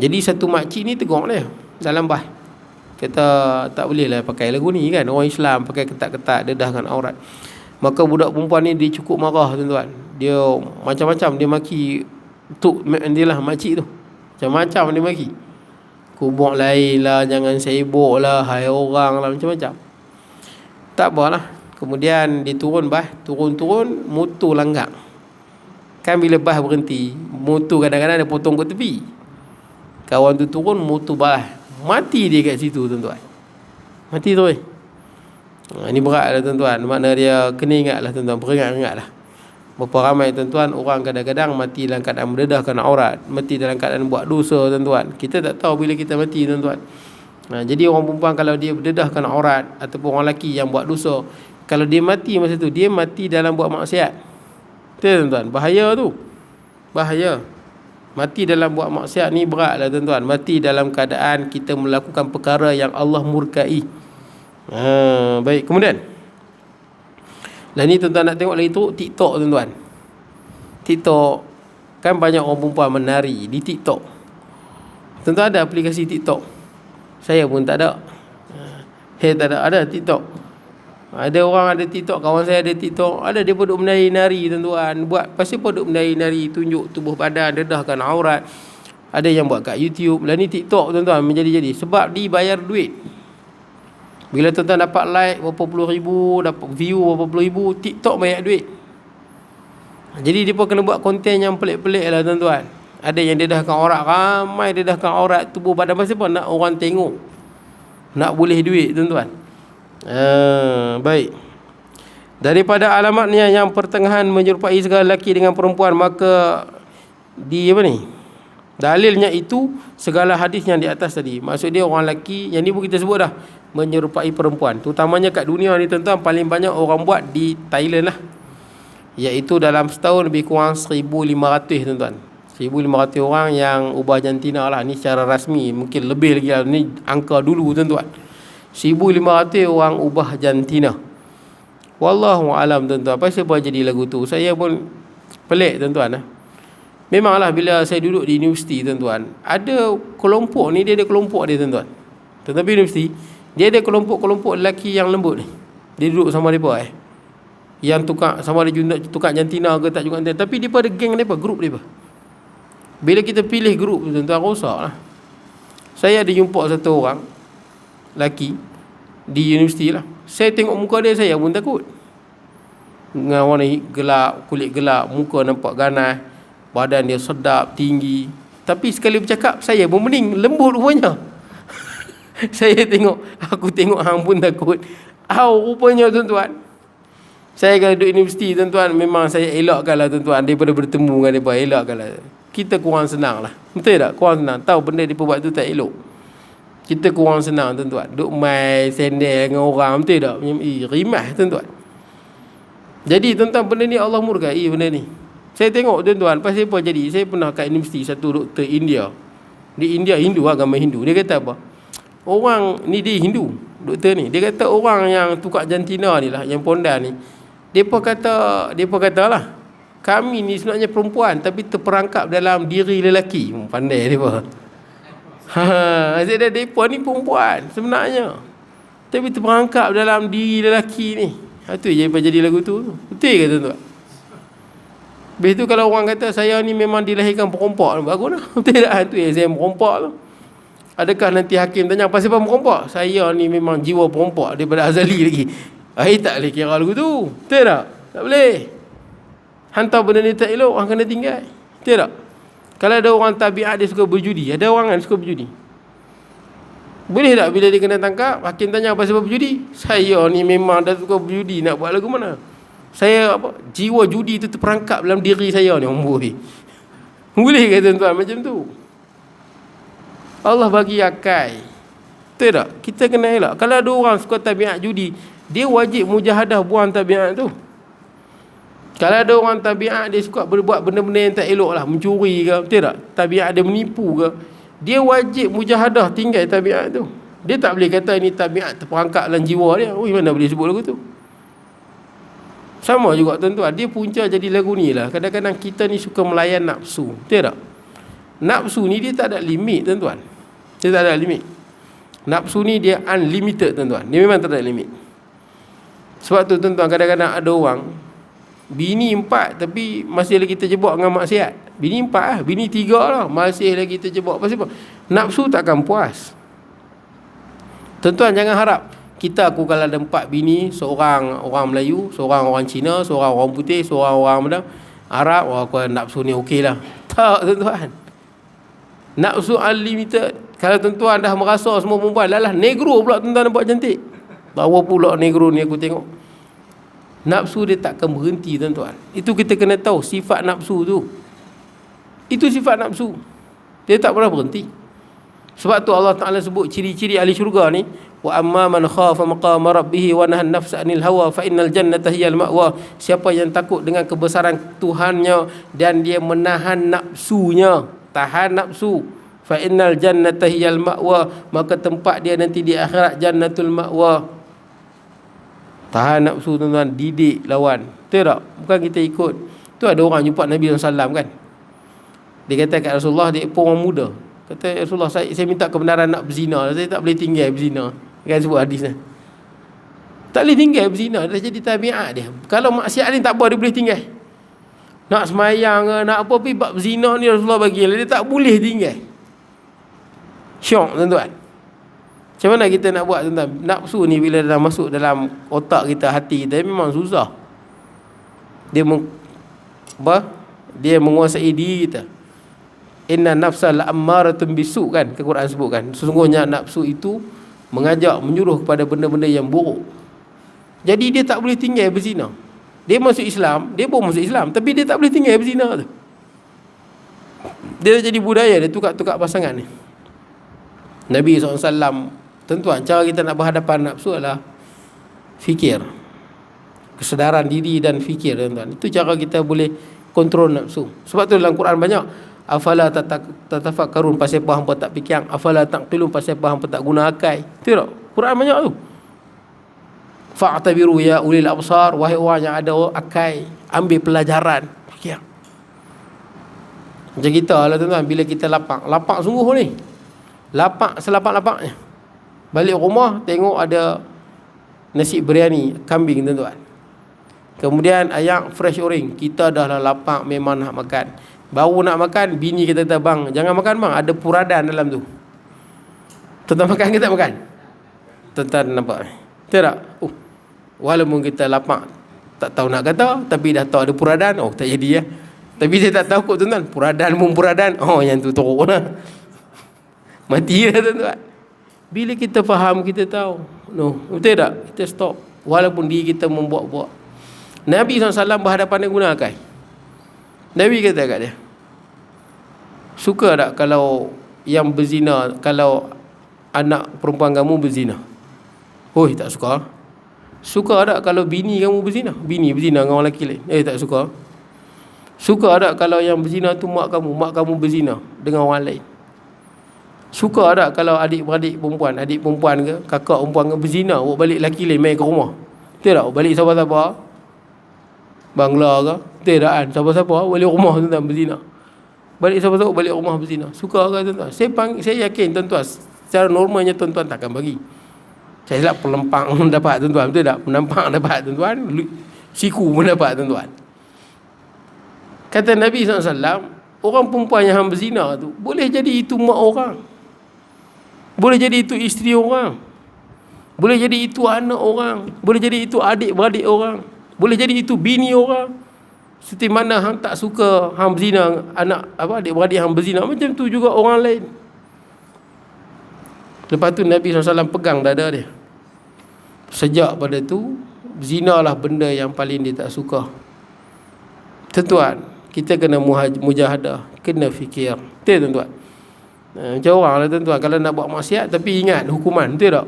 Jadi satu makcik ni tegur dia dalam bah, kata tak boleh lah pakai lagu ni kan, orang Islam pakai ketat-ketat dedahkan aurat. Maka budak perempuan ni dia cukup marah tuan-tuan. Dia macam-macam dia maki tuk dia lah, makcik tu macam-macam dia maki. Kubur lain lah, jangan sibuk lah, hai orang lah, macam-macam. Tak apalah. Kemudian dia turun bah, turun-turun motor langgar. Kan bila bah berhenti, motor kadang-kadang dia potong ke tepi. Kawan tu turun, motor bah, mati dia kat situ tuan-tuan. Mati tu. Ini berat lah tuan-tuan. Makna dia kena ingat lah tuan-tuan, beringat-ingat lah. Berapa ramai tuan-tuan orang kadang-kadang mati dalam keadaan mendedahkan aurat, mati dalam keadaan buat dosa tuan-tuan. Kita tak tahu bila kita mati tuan-tuan. Jadi orang perempuan kalau dia berdedahkan aurat, ataupun orang lelaki yang buat dosa, kalau dia mati masa tu, dia mati dalam buat maksiat. Tuan-tuan, bahaya tu. Bahaya. Mati dalam buat maksiat ni berat lah tuan-tuan. Mati dalam keadaan kita melakukan perkara yang Allah murkai. Baik, kemudian dan ni tuan-tuan nak tengok lagi tu TikTok tuan-tuan. TikTok kan banyak orang perempuan menari di TikTok. Tuan-tuan ada aplikasi TikTok? Saya pun tak ada. Saya tak ada TikTok. Ada orang ada TikTok, kawan saya ada TikTok. Ada dia pun duk menari-nari tuan-tuan. Buat pasal pun duk menari-nari, tunjuk tubuh badan, dedahkan aurat. Ada yang buat kat YouTube. Dan ni TikTok tuan-tuan menjadi-jadi sebab dibayar duit. Bila tuan-tuan dapat like berapa puluh ribu, dapat view berapa puluh ribu, TikTok banyak duit. Jadi dia pun kena buat konten yang pelik-pelik lah tuan-tuan. Ada yang dedahkan aurat, ramai dedahkan aurat tubuh badan. Pasal pun nak orang tengok, nak boleh duit tuan-tuan. Baik. Daripada alamatnya yang pertengahan menyerupai segala lelaki dengan perempuan, maka di apa ni, dalilnya itu segala hadis yang di atas tadi. Maksud dia orang lelaki, yang ni pun kita sebut dah, menyerupai perempuan. Terutamanya kat dunia ni tuan-tuan, paling banyak orang buat di Thailand lah, iaitu dalam setahun lebih kurang 1,500 tuan-tuan. 1,500 orang yang ubah jantina lah. Ni secara rasmi, mungkin lebih lagi lah. Ni angka dulu tuan-tuan. 1,500 orang ubah jantina. Wallahu alam tuan-tuan. Apa sebab jadi lagu tu? Saya pun pelik tuan-tuan. Memanglah bila saya duduk di universiti tuan-tuan, ada kelompok ni, dia ada kelompok dia tuan-tuan. Tetapi universiti, dia ada kelompok-kelompok lelaki yang lembut ni. Dia duduk sama mereka yang tukar, sama ada tukar jantina ke tak juga. Tapi dia ada geng mereka, grup mereka. Bila kita pilih grup tuan-tuan, rosak lah. Saya ada jumpa satu orang lelaki di universiti lah. Saya tengok muka dia, saya pun takut. Dengan warna gelap, kulit gelap, muka nampak ganas, badan dia sedap, tinggi. Tapi sekali bercakap, saya pun pening, lembut rupanya. Aku tengok hang pun takut. Rupanya tuan-tuan. Saya kalau duduk universiti tuan-tuan, memang saya elakkan lah tuan-tuan. Daripada bertemu dengan mereka, elakkan lah. Kita kurang senang lah. Betul tak? Kurang senang. Tahu benda mereka buat tu tak elok. Kita kurang senang tuan-tuan. Duk main sendal dengan orang, betul tak? Rimah tuan-tuan. Jadi tuan-tuan, benda ni Allah murkai benda ni. Saya tengok tuan-tuan, pasal apa jadi? Saya pernah kat universiti satu doktor India. Di India, Hindu, agama Hindu. Dia kata apa? Orang ni dia Hindu, doktor ni. Dia kata orang yang tukar jantina ni lah, yang pondan ni, Depa kata lah, kami ni sebenarnya perempuan tapi terperangkap dalam diri lelaki. Pandai depa. Maksudnya depa ni perempuan sebenarnya, tapi terperangkap dalam diri lelaki ni. Itu je jadi lagu tu. Betul ke tuan-tuan? Habis tu kalau orang kata saya ni memang dilahirkan perompak, bagus lah. Betul tak? Itu yang saya perompak tu. Adakah nanti hakim tanya pasal apa perompak? Saya ni memang jiwa perompak daripada azali lagi. Tak boleh kira lagu tu. Betul tak? Tak boleh. Hantar benda ni tak elok, orang kena tinggal. Betul tak? Kalau ada orang tabiat dia suka berjudi, ada orang kan suka berjudi. Boleh tak bila dia kena tangkap, hakim tanya pasal apa berjudi? Saya ni memang dah suka berjudi, nak buat lagu mana? Saya jiwa judi tu terperangkap dalam diri saya ni. Boleh ke tuan-tuan macam tu? Allah bagi akal. Betul tak? Kita kena elak. Kalau ada orang suka tabiat judi, dia wajib mujahadah buang tabiat tu. Kalau ada orang tabiat dia suka berbuat benda-benda yang tak elok lah, mencuri ke, betul tak? Tabiat dia menipu ke, dia wajib mujahadah tinggal tabiat tu. Dia tak boleh kata ini tabiat terperangkap dalam jiwa dia. Mana boleh sebut lagu tu? Sama juga tuan-tuan, dia punca jadi lagu ni lah. Kadang-kadang kita ni suka melayan nafsu, betul tak? Nafsu ni dia tak ada limit tuan-tuan. Dia tak ada limit. Nafsu ni dia unlimited tuan-tuan. Dia memang tak ada limit. Sebab tu tuan-tuan, kadang-kadang ada orang bini 4 tapi masih lagi terjebak dengan maksiat. Bini 4 lah, bini 3 lah, masih lagi terjebak. Pasal apa? Nafsu takkan puas. Tuan-tuan jangan harap aku kalau ada 4 bini, seorang orang Melayu, seorang orang Cina, seorang orang putih, seorang orang Arab, aku nafsu ni okey lah. Tak tuan-tuan. Nafsu unlimited. Kalau tuan-tuan dah merasa semua perempuan, lah negro pula tuan-tuan nampak cantik. Bawa pula negro ni aku tengok. Nafsu dia takkan berhenti tuan-tuan. Itu kita kena tahu sifat nafsu tu. Itu sifat nafsu. Dia tak pernah berhenti. Sebab tu Allah Ta'ala sebut ciri-ciri ahli syurga ni, wa amma man khafa maqama rabbih wa nahan nafsa 'anil hawa fa innal jannata hiyal ma'wa. Siapa yang takut dengan kebesaran Tuhannya dan dia menahan nafsunya, tahan nafsu, fa innal jannata hiyal ma'wa, maka tempat dia nanti di akhirat jannatul ma'wa. Tahan nafsu tuan-tuan, didik lawan. Betul tak? Bukan kita ikut. Tu ada orang jumpa Nabi SAW kan. Dia kata kat Rasulullah, dia pun orang muda. Kata Rasulullah, saya minta kebenaran nak berzina. Saya tak boleh tinggal berzina. Kan sebut hadis ni. Tak boleh tinggal berzina. Dah jadi tabiat dia. Kalau maksiat ni tak apa, dia boleh tinggal. Nak semayang ke, nak apa pergi bab berzina ni Rasulullah bagi. Dia tak boleh tinggal. Syok tuan-tuan. Macam mana kita nak buat tuan-tuan? Nafsu ni bila dah masuk dalam otak kita, hati kita, memang susah. Dia menguasai diri kita. Inna nafsa la'ammaratun bisu kan, ke Quran sebutkan. Sesungguhnya nafsu itu mengajak, menyuruh kepada benda-benda yang buruk. Jadi dia tak boleh tinggal berzina. Dia masuk Islam, dia pun masuk Islam, tapi dia tak boleh tinggal berzina tu. Dia dah jadi budaya, dia tukar-tukar pasangan ni. Nabi SAW, tuan-tuan, cara kita nak berhadapan nafsu adalah fikir. Kesedaran diri dan fikir tuan-tuan. Itu cara kita boleh kontrol nafsu. Sebab tu dalam Quran banyak Afala tatafakkarun, pasal apa hangpa tak fikir? Afala taqilun, pasal apa hangpa tak guna akal? Betul tak? Quran banyak tu. Fa'tabiru ya ulil absar, wahai orang yang ada akal, ambil pelajaran. Fikir. Macam kita lah tuan-tuan, bila kita lapak sungguh ni. Lapak selapak-lapaknya. Balik rumah tengok ada nasi biryani kambing tuan-tuan. Kemudian ayam fresh oring, kita dah lah lapak memang nak makan. Baru nak makan, bini kita kata, bang, jangan makan bang, ada puradan dalam tu. Tuan-tuan makan ke tak makan? Tuan-tuan nampak? Betul tak? Walaupun kita lapak, tak tahu nak kata, tapi dah tahu ada puradan, tak jadi ya. Tapi saya tak tahu kot tuan-tuan, puradan, yang tu teruk lah. Mati lah tuan-tuan. Bila kita faham, kita tahu. Betul tak? Kita stop. Walaupun diri kita membuat-buat. Nabi SAW berhadapan dengan guna akal. Nabi kata kat dia, suka tak kalau yang berzina, kalau anak perempuan kamu berzina? Tak suka. Suka tak kalau bini kamu berzina? Bini berzina dengan orang lelaki lain? Tak suka. Suka tak kalau yang berzina tu mak kamu berzina dengan orang lain? Suka tak kalau adik-beradik perempuan, adik perempuan ke, kakak perempuan ke berzina, bawa balik lelaki lain main ke rumah? Betul tak? Balik siapa-siapa, Bangla ke, betul tak kan? Siapa-siapa balik rumah tuan-tuan berzina. Balik siapa-siapa balik rumah berzina. Suka ke tuan-tuan? Saya yakin tuan-tuan, secara normalnya tuan-tuan takkan bagi. Saya silap pelempang dapat tuan-tuan, betul tak? Penampang dapat tuan-tuan, siku pun dapat tuan-tuan. Kata Nabi SAW, orang perempuan yang hang berzina tu, boleh jadi itu mak orang, boleh jadi itu isteri orang, boleh jadi itu anak orang, boleh jadi itu adik-beradik orang, boleh jadi itu bini orang. Seperti mana hang tak suka hang berzina, adik-beradik hang berzina, macam tu juga orang lain. Lepas tu Nabi SAW pegang dada dia. Sejak pada tu, zina lah benda yang paling dia tak suka. Tuan-tuan, kita kena mujahadah, kena fikir. Betul tuan-tuan? Macam orang lah tuan-tuan, kalau nak buat maksiat tapi ingat hukuman, betul tak?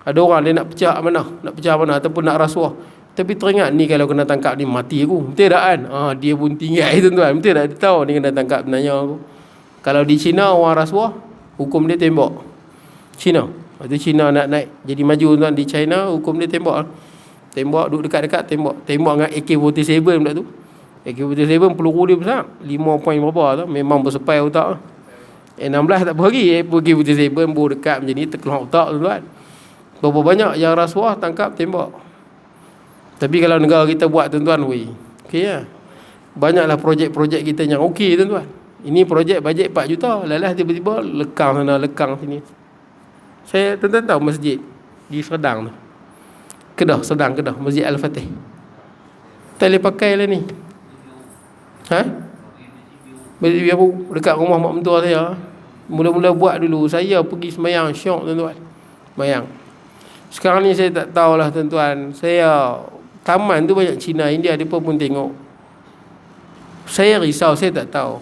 Ada orang dia nak pecah mana ataupun nak rasuah, tapi teringat ni kalau kena tangkap ni mati aku, betul tak kan? Dia pun tinggal tuan-tuan, betul tak? Dia tahu ni kena tangkap benarnya aku. Kalau di China orang rasuah, hukum dia tembak. China, waktu China nak naik jadi maju tuan, di China hukum dia tembak. Tembak, duduk dekat-dekat, tembak dengan AK-47 pula tu. AK-47 peluru dia besar, 5 poin berapa tu, memang bersepai otak. 16 tak apa lagi, AK-47 baru dekat macam ni, terkeluar otak tuan-tuan. Berapa banyak yang rasuah, tangkap, tembak. Tapi kalau negara kita buat tuan-tuan, okey lah. Banyaklah projek-projek kita yang okey tuan-tuan. Ini projek bajet 4 juta, lalas tiba-tiba lekang sana, lekang sini. Saya tuan-tuan tahu masjid di Serdang tu, Sedang Kedah, Masjid Al-Fatih. Tak boleh pakai lah ni. Masjid biru dekat rumah mak mentua saya. Mula-mula buat dulu, saya pergi semayang syok tuan-tuan, semayang. Sekarang ni saya tak tahulah tuan-tuan. Saya taman tu banyak Cina, India, dia pun tengok. Saya risau, saya tak tahu.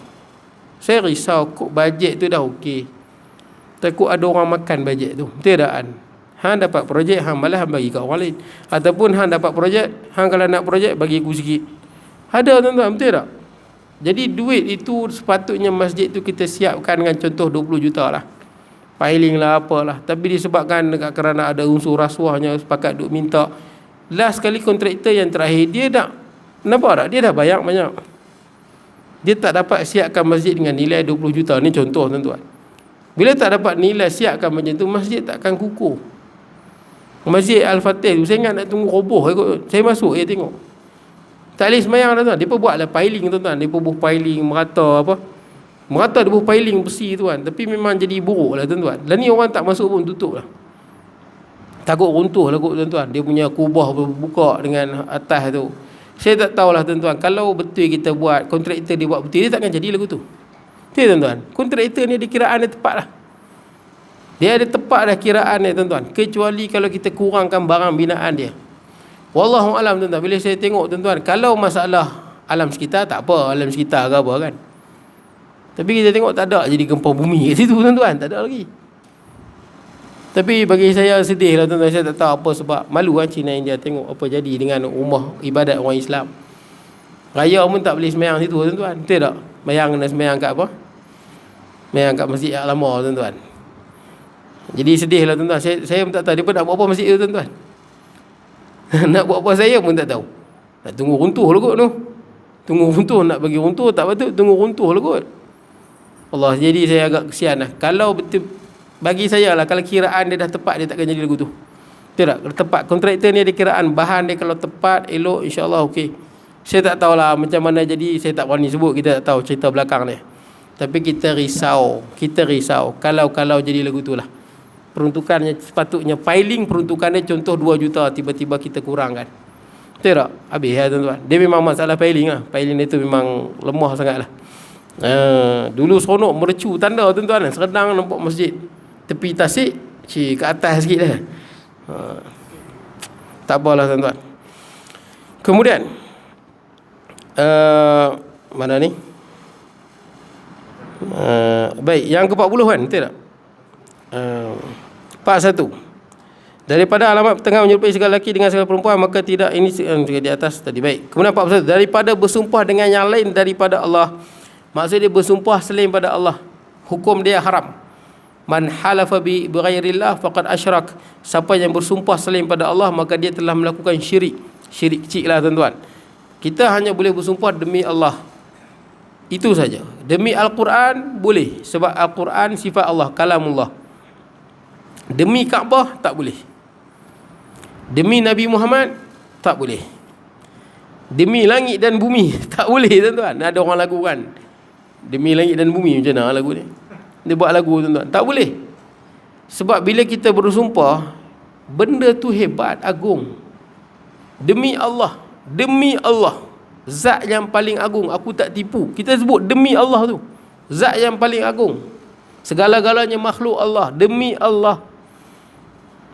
Saya risau kok bajet tu dah okey, takut ada orang makan bajet tu, betul tak kan? Hang dapat projek, hang malah hang bagi kat orang lain. Ataupun hang dapat projek, hang kalau nak projek bagi aku sikit. Ada tuan-tuan, betul tak? Jadi duit itu sepatutnya masjid tu kita siapkan dengan contoh 20 juta lah, piling lah apalah. Tapi disebabkan kerana ada unsur rasuahnya, sepakat duk minta. Last kali kontraktor yang terakhir, dia tak, nampak tak? Dia dah bayar banyak. Dia tak dapat siapkan masjid dengan nilai 20 juta. Ni contoh tuan-tuan. Bila tak dapat nilai siapkan macam tu, masjid takkan kukuh. Masjid Al-Fatih tu, saya ingat nak tunggu roboh. Saya masuk, tengok tak boleh semayang tuan-tuan. Dia pun buatlah piling tuan-tuan. Dia pun buh piling merata merata, dia buh piling besi tuan. Tapi memang jadi buruk lah tuan-tuan. Dan ni orang tak masuk pun tutup lah. Takut runtuh lah kot tuan-tuan. Dia punya kubah buka dengan atas tu. Saya tak tahulah tuan-tuan, kalau betul kita buat, kontraktor dia buat betul, dia takkan jadi lagu tu. Betul tuan-tuan? Kontraktor ni ada kiraan dia tepat lah. Dia ada tepat dah kiraan dia tuan-tuan. Kecuali kalau kita kurangkan barang binaan dia. Wallahualam tuan-tuan. Bila saya tengok tuan-tuan, kalau masalah alam sekitar, tak apa, alam sekitar ke apa kan. Tapi kita tengok tak ada jadi gempa bumi kat situ tuan-tuan, tak ada lagi. Tapi bagi saya sedih lah tuan-tuan. Saya tak tahu apa sebab. Malu kan Cina India tengok apa jadi dengan rumah ibadat orang Islam. Raya pun tak boleh semayang situ tuan-tuan. Betul tak? Bayang kena semayang kat apa? Memang kat masjid yang lama tuan-tuan. Jadi sedih lah tuan-tuan. Saya pun tak tahu dia pun nak buat apa masjid tu tuan-tuan. Nak buat apa saya pun tak tahu. Nak tunggu runtuh lah kot tu. Tunggu runtuh, nak bagi runtuh tak patut, tunggu runtuh lah kot. Allah, jadi saya agak kesian lah. Kalau betul, bagi saya lah, kalau kiraan dia dah tepat, dia takkan jadi lagu tu. Betul tak? Kalau tepat, kontraktor ni ada kiraan, bahan dia kalau tepat, elok, insyaAllah okey. Saya tak tahulah macam mana jadi, saya tak berani sebut, kita tak tahu cerita belakang ni. Tapi kita risau kalau jadi lagu tu lah. Peruntukannya sepatutnya, filing peruntukannya contoh 2 juta, tiba-tiba kita kurangkan. Betul tak? Habis lah tuan-tuan. Dia memang masalah filing lah. Filing dia tu memang lemah sangat lah. Dulu seronok mercu tanda tuan-tuan, Seredang nampak masjid tepi tasik ke atas sikit lah. Tak apalah tuan-tuan. Kemudian mana ni? Baik, yang ke-40 kan, betul tak? Part 1. Daripada alamat tengah menyerupai segala lelaki dengan segala perempuan, maka tidak, ini di atas tadi. Baik. Kemudian part 1. Daripada bersumpah dengan yang lain daripada Allah. Maksud dia bersumpah selain pada Allah, hukum dia haram. Man halafa bi ghairillah faqad asyrak. Siapa yang bersumpah selain pada Allah, maka dia telah melakukan syirik. Syirik kecil lah tuan-tuan. Kita hanya boleh bersumpah demi Allah, itu saja. Demi Al-Quran boleh, sebab Al-Quran sifat Allah, kalamullah. Demi Kaabah tak boleh. Demi Nabi Muhammad tak boleh. Demi langit dan bumi tak boleh tuan-tuan. Ada orang lagu kan, demi langit dan bumi, macam mana lagu ni? Dia buat lagu tuan-tuan. Tak boleh. Sebab bila kita bersumpah, benda tu hebat, agung. Demi Allah, demi Allah, zat yang paling agung, aku tak tipu. Kita sebut demi Allah tu, zat yang paling agung, segala-galanya makhluk Allah, demi Allah,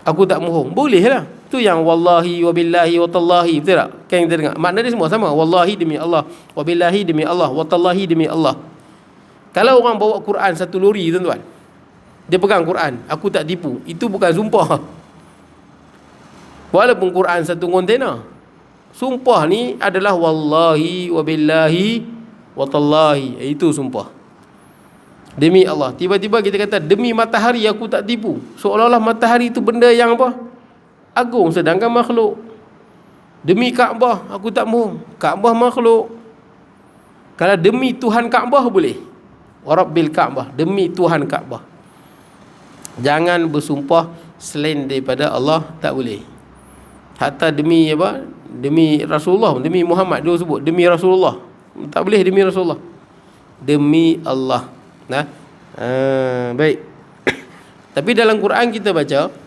aku tak bohong. Boleh lah. Tu yang wallahi wa billahi wa tallahi, betul tak? Kan kita dengar makna dia semua sama. Wallahi demi Allah, wa billahi demi Allah, wa tallahi demi Allah. Kalau orang bawa Quran 1 lori tuan-tuan, dia pegang Quran, aku tak tipu, itu bukan sumpah. Walaupun Quran 1 kontena, sumpah ni adalah wallahi wa billahi wa tallahi, itu sumpah demi Allah. Tiba-tiba kita kata demi matahari aku tak tipu, seolah-olah matahari itu benda yang apa? Agung, sedangkan makhluk. Demi Kaabah aku tak bohong, Kaabah makhluk. Kalau demi Tuhan Kaabah boleh, Rabbil Kaabah, demi Tuhan Kaabah. Jangan bersumpah selain daripada Allah, tak boleh. Hatta demi apa? Demi Rasulullah, demi Muhammad, dia sebut demi Rasulullah, tak boleh demi Rasulullah, demi Allah. Nah, baik. Tapi dalam Quran kita baca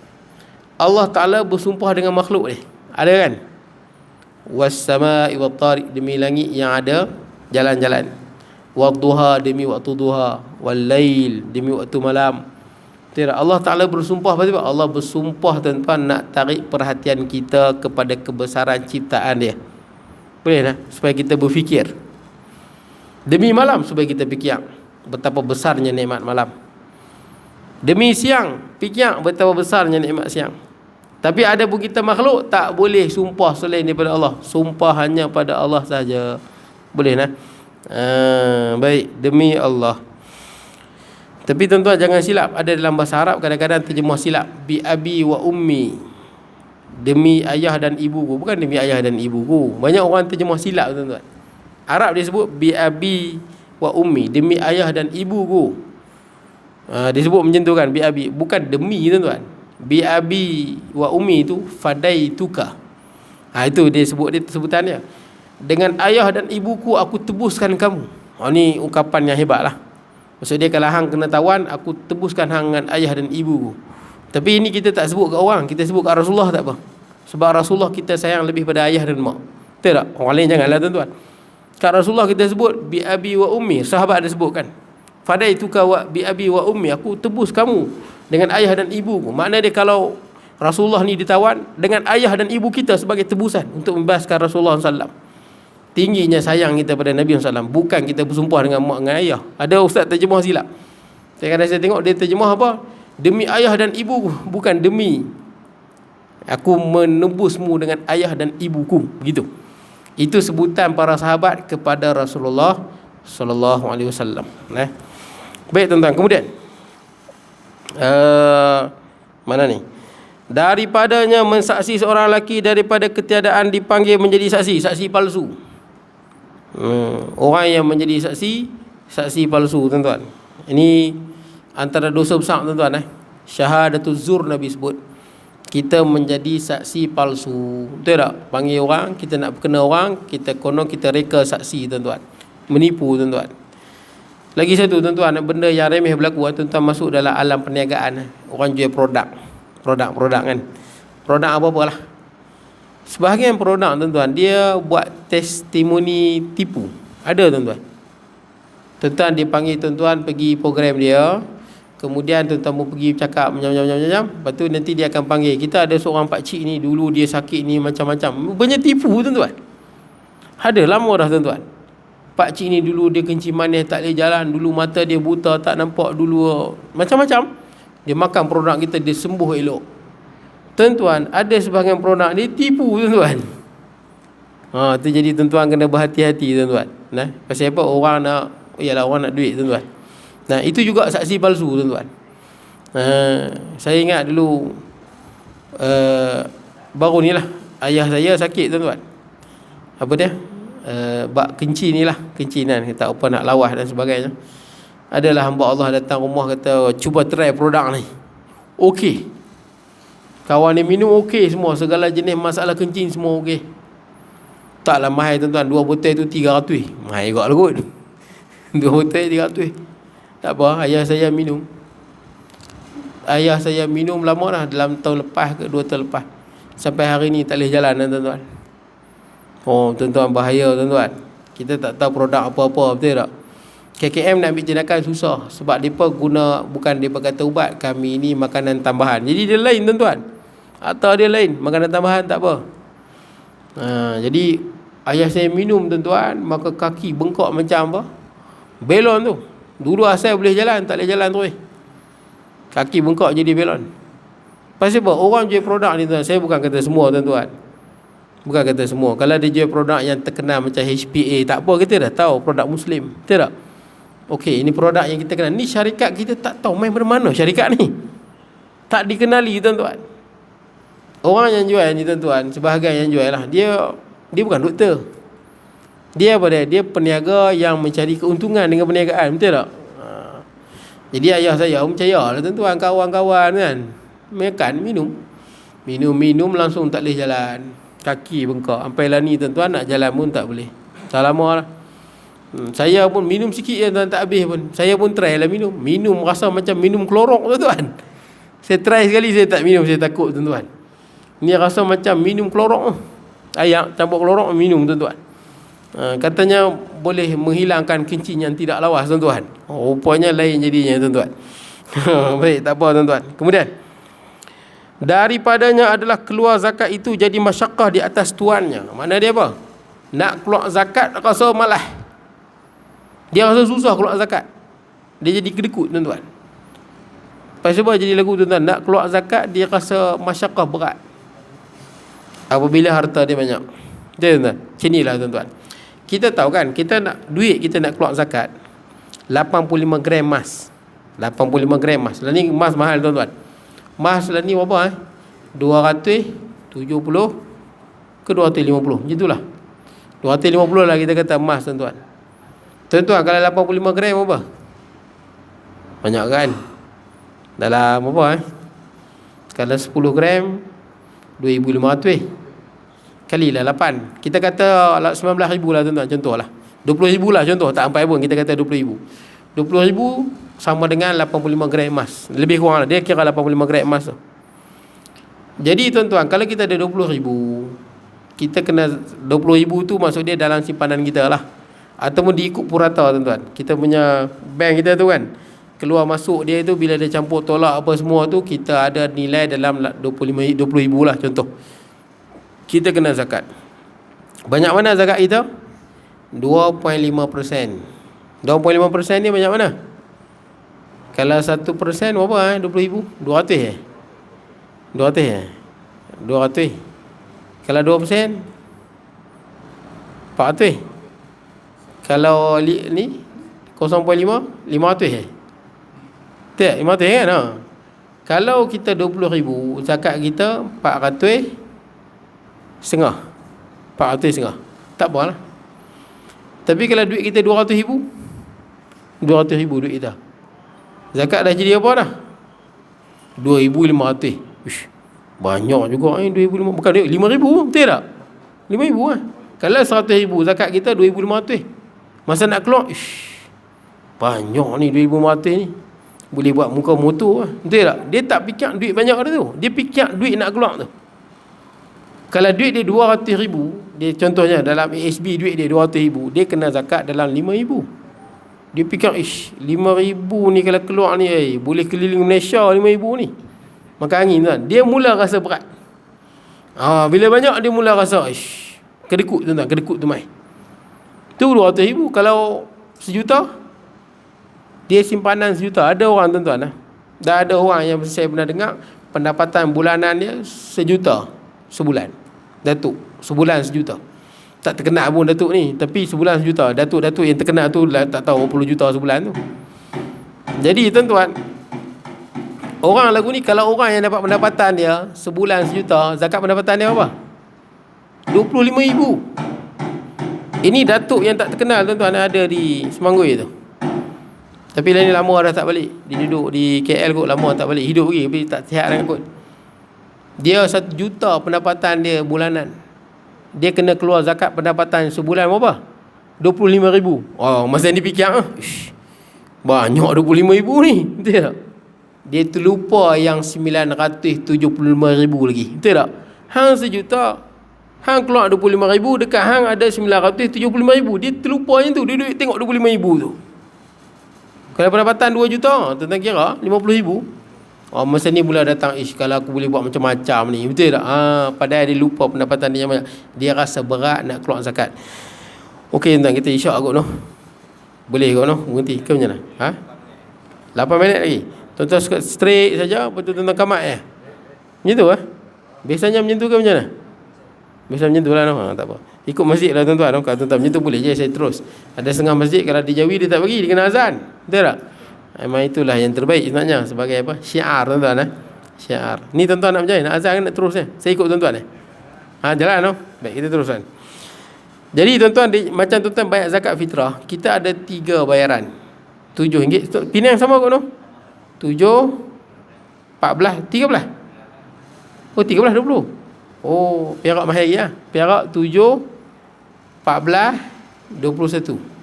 Allah Ta'ala bersumpah dengan makhluk ni. Ada kan? Was-sama'i wat-tariq, demi langit yang ada jalan-jalan. Wad-duha, demi waktu duha. Wal-lail, demi waktu malam. Tidak, Allah Ta'ala bersumpah. Apa? Allah bersumpah tuan-tuan nak tarik perhatian kita kepada kebesaran ciptaan dia. Boleh tak? Supaya kita berfikir. Demi malam, supaya kita fikir betapa besarnya nikmat malam. Demi siang, fikir betapa besarnya nikmat siang. Tapi ada pun kita makhluk tak boleh sumpah selain daripada Allah. Sumpah hanya pada Allah saja. Boleh tak? Baik, demi Allah. Tapi tuan-tuan jangan silap, ada dalam bahasa Arab kadang-kadang terjemah silap. Bi abi wa ummi, demi ayah dan ibuku. Bukan demi ayah dan ibuku. Banyak orang terjemah silap tuan-tuan. Arab dia sebut bi abi wa ummi, demi ayah dan ibuku. Dia sebut macam tu kan, bi abi, bukan demi tuan-tuan. Bi abi wa ummi tu fadaituka. Itu dia sebut, dia sebutan dia. Dengan ayah dan ibuku aku tebuskan kamu. Ni ungkapan yang hebat lah. Maksud dia kalau hang kena tawan, aku tebuskan hang dengan ayah dan ibuku. Tapi ini kita tak sebut kat orang, kita sebut kat Rasulullah, tak apa. Sebab Rasulullah kita sayang lebih pada ayah dan mak. Betul tak? Orang lain janganlah tuan-tuan. Kat Rasulullah kita sebut bi abi wa ummi. Sahabat ada sebut kan, fadaituka wa bi abi wa ummi, aku tebus kamu dengan ayah dan ibuku. Makna dia kalau Rasulullah ni ditawan, dengan ayah dan ibu kita sebagai tebusan untuk membebaskan Rasulullah SAW. Tingginya sayang kita pada Nabi SAW. Bukan kita bersumpah dengan mak dengan ayah. Ada ustaz terjemah silap. Saya tengok dia terjemah apa? Demi ayah dan ibuku, bukan demi aku menebusmu dengan ayah dan ibuku. Begitu. Itu sebutan para sahabat kepada Rasulullah sallallahu alaihi wasallam. Baik tuan-tuan, kemudian mana ni? Daripadanya mensaksi seorang lelaki daripada ketiadaan dipanggil menjadi saksi palsu. Orang yang menjadi saksi palsu tuan-tuan. Ini antara dosa besar tuan-tuan. Syahadatuz zur Nabi sebut. Kita menjadi saksi palsu. Betul tak? Panggil orang, kita nak kena orang, kita reka saksi tuan-tuan. Menipu tuan-tuan. Lagi satu tuan-tuan, benda yang remeh berlaku tuan-tuan, masuk dalam alam perniagaan. Orang jual produk kan. Produk apa-apa lah. Sebahagian produk tuan-tuan, dia buat testimoni tipu. Ada tuan-tuan. Tuan-tuan dia panggil tuan-tuan pergi program dia. Kemudian tuan-tuan mau pergi cakap macam-macam. Lepas tu nanti dia akan panggil, kita ada seorang pakcik ni, dulu dia sakit ni macam-macam. Banyak tipu tuan-tuan. Ada lama dah tuan-tuan. Pakcik ni dulu dia kencing manis, tak boleh jalan. Dulu mata dia buta, tak nampak. Dulu macam-macam. Dia makan produk kita, dia sembuh elok. Tuan-tuan, ada sebahagian produk ni tipu tuan-tuan. Tu jadi tuan-tuan kena berhati-hati tuan-tuan. Pasal apa? Orang nak duit tuan-tuan. Itu juga saksi palsu tuan-tuan. Saya ingat dulu baru ni lah, ayah saya sakit tuan-tuan. Apa dia? Bak kencing ni lah, kencinan, tak apa nak lawas dan sebagainya. Adalah hamba Allah datang rumah, kata cuba try produk ni. Okey. Kawan ni minum okey semua, segala jenis masalah kencing semua okey. Taklah mahal tuan-tuan, 2 botol tu 300. Mahal juga lah kot. 2 botol 300. Tak apa, ayah saya minum. Ayah saya minum lama dah, dalam tahun lepas ke 2 tahun lepas. Sampai hari ni tak boleh jalan tuan-tuan. Tuan-tuan, bahaya tuan-tuan. Kita tak tahu produk apa-apa, betul tak? KKM nak ambil tindakan susah. Sebab mereka guna, bukan mereka kata ubat, kami ni makanan tambahan. Jadi dia lain tuan-tuan. Atau dia lain, makanan tambahan tak apa. Jadi ayah saya minum tuan-tuan, maka kaki bengkak macam apa? Belon tu. Dulu asal boleh jalan, tak boleh jalan terus. Kaki bengkak jadi belon. Pasal apa? Orang jual produk ni tuan, saya bukan kata semua tuan-tuan. Bukan kata semua. Kalau dia jual produk yang terkenal macam HPA, tak apa, kita dah tahu produk Muslim. Betul tak? Okey, ini produk yang kita kenal. Ni syarikat kita tak tahu main mana syarikat ni. Tak dikenali tuan-tuan. Orang yang jual ni tuan-tuan, sebahagian yang jual lah, dia bukan doktor. Dia apa dia? Dia peniaga yang mencari keuntungan dengan perniagaan. Betul tak? Jadi ayah saya percaya lah tuan-tuan, kawan-kawan kan, makan, minum langsung tak boleh jalan. Kaki bengkak. Sampai lah ni tuan-tuan, nak jalan pun tak boleh. Tak lama lah. Saya pun minum sikit je tuan, tak habis pun. Saya pun try lah minum rasa macam minum klorok tuan-tuan. Saya try sekali, saya tak minum, saya takut tuan-tuan. Ni rasa macam minum klorok. Ayak campur klorok minum tuan-tuan. Katanya boleh menghilangkan kencing yang tidak lawas tuan-tuan. Rupanya lain jadinya tuan-tuan. Baik, tak apa tuan-tuan. Kemudian daripadanya adalah keluar zakat itu jadi masyakkah di atas tuannya. Mana dia apa? Nak keluar zakat rasa malah. Dia rasa susah keluar zakat. Dia jadi kedekut tuan-tuan. Pasal apa jadi lagu tuan-tuan? Nak keluar zakat dia rasa masyakkah berat apabila harta dia banyak. Tuan-tuan, macam inilah tuan-tuan. Kita tahu kan, kita nak duit, kita nak keluar zakat 85 gram emas. 85 gram emas. Lah ni emas mahal tuan-tuan. Emas lah ni berapa 270 ke 250, macam itulah. 250 lah kita kata emas tuan-tuan. Tuan-tuan, kalau 85 gram apa? Banyak kan? Dalam apa Kalau 10 gram 2,500 kalilah 8. Kita kata 19,000 lah tuan-tuan, contohlah. 20,000 lah contoh, tak sampai pun kita kata 20,000. 20,000 sama dengan 85 gram emas. Lebih kurang lah, dia kira 85 gram emas tu. Jadi tuan-tuan, kalau kita ada 20,000, kita kena 20,000 tu maksud dia dalam simpanan kita lah. Ataupun diikut purata tuan-tuan. Kita punya bank kita tu kan, keluar masuk dia tu bila dia campur tolak apa semua tu, kita ada nilai dalam 20,000 lah contoh. Kita kena zakat. Banyak mana zakat kita? 2.5%. 2.5% ni banyak mana? Kalau 1% berapa 20,000? 200 200 200. Kalau 2% 400. Kalau ni 0.5 500 Tak, 500 kan? Kalau kita 20,000, zakat kita 400 setengah. 400 setengah. Tak apalah. Tapi kalau duit kita 200,000, 200,000 duit kita, zakat dah jadi apa dah? 2,500. Ish, banyak juga ni 2,500. Bukan 5,000, betul tak? 5,000 lah. Kalau 100,000, zakat kita 2,500. Masa nak keluar, ish, banyak ni 2,500 ni. Boleh buat muka motor lah. Betul tak? Dia tak fikir duit banyak dah tu. Dia fikir duit nak keluar tu. Kalau duit dia 200,000, dia contohnya dalam ASB duit dia 200,000, dia kena zakat dalam 5,000. Dia fikir, ish, 5,000 ni kalau keluar ni, boleh keliling Malaysia 5,000 ni. Makan angin tuan. Dia mula rasa berat. Bila banyak dia mula rasa, ish, kedekut tuan, kedekut tu mai. Tu 200,000. Kalau 1,000,000, dia simpanan 1,000,000. Ada orang tuan-tuan lah. Dah ada orang yang saya pernah dengar, pendapatan bulanan dia 1,000,000 sebulan. Datuk sebulan 1,000,000. Tak terkenal pun datuk ni, tapi sebulan 1,000,000. Datuk-datuk yang terkenal tu tak tahu berapa juta sebulan tu. Jadi tuan-tuan, orang lagu ni, kalau orang yang dapat pendapatan dia sebulan 1,000,000, zakat pendapatan dia apa? 25,000. Ini datuk yang tak terkenal tuan-tuan, ada di Semangui tu. Tapi lain lama dah tak balik. Dia duduk di KL kot, lama tak balik. Hidup lagi tapi tak sihat sangat kot. Dia 1,000,000 pendapatan dia bulanan. Dia kena keluar zakat pendapatan sebulan berapa? 25,000. Masa ni fikir, banyak 25,000 ni. Betul tak? Dia terlupa yang 975,000 lagi. Betul tak? Hang 1,000,000, hang keluar 25,000, dekat hang ada 975,000. Dia terlupa yang tu. Dia duduk tengok 25,000 tu. Kalau pendapatan 2 juta, tentang kira 50,000. Masa ni mula datang, kalau aku boleh buat macam-macam ni. Betul tak? Padahal dia lupa pendapatan dia yang banyak. Dia rasa berat nak keluar zakat. Okey tuan, kita isyak kot noh. Boleh kot noh, berhenti ke macam mana? 8 minit lagi. Tuan-tuan straight saja, betul tuan-tuan kamat macam tu biasanya macam tu ke macam mana? Biasa macam tu lah noh. Tak apa. Ikut masjid lah tuan-tuan. Kalau tuan-tuan macam tu boleh je saya terus. Ada setengah masjid kalau dijawi dia tak bagi, dia kena azan. Betul tak? Memang itulah yang terbaik sebenarnya sebagai apa? Syiar tuan-tuan Syiar. Ni tuan-tuan nak macam nak azan nak terus Saya ikut tuan-tuan jalan noh. Baik, kita teruskan. Jadi tuan-tuan, macam tuan-tuan bayar zakat fitrah, kita ada 3 bayaran. RM7. Pinang sama kot noh. 7, 14, 13. 13, 20. Perak mahal lagi lah. Perak 7, 14, 21.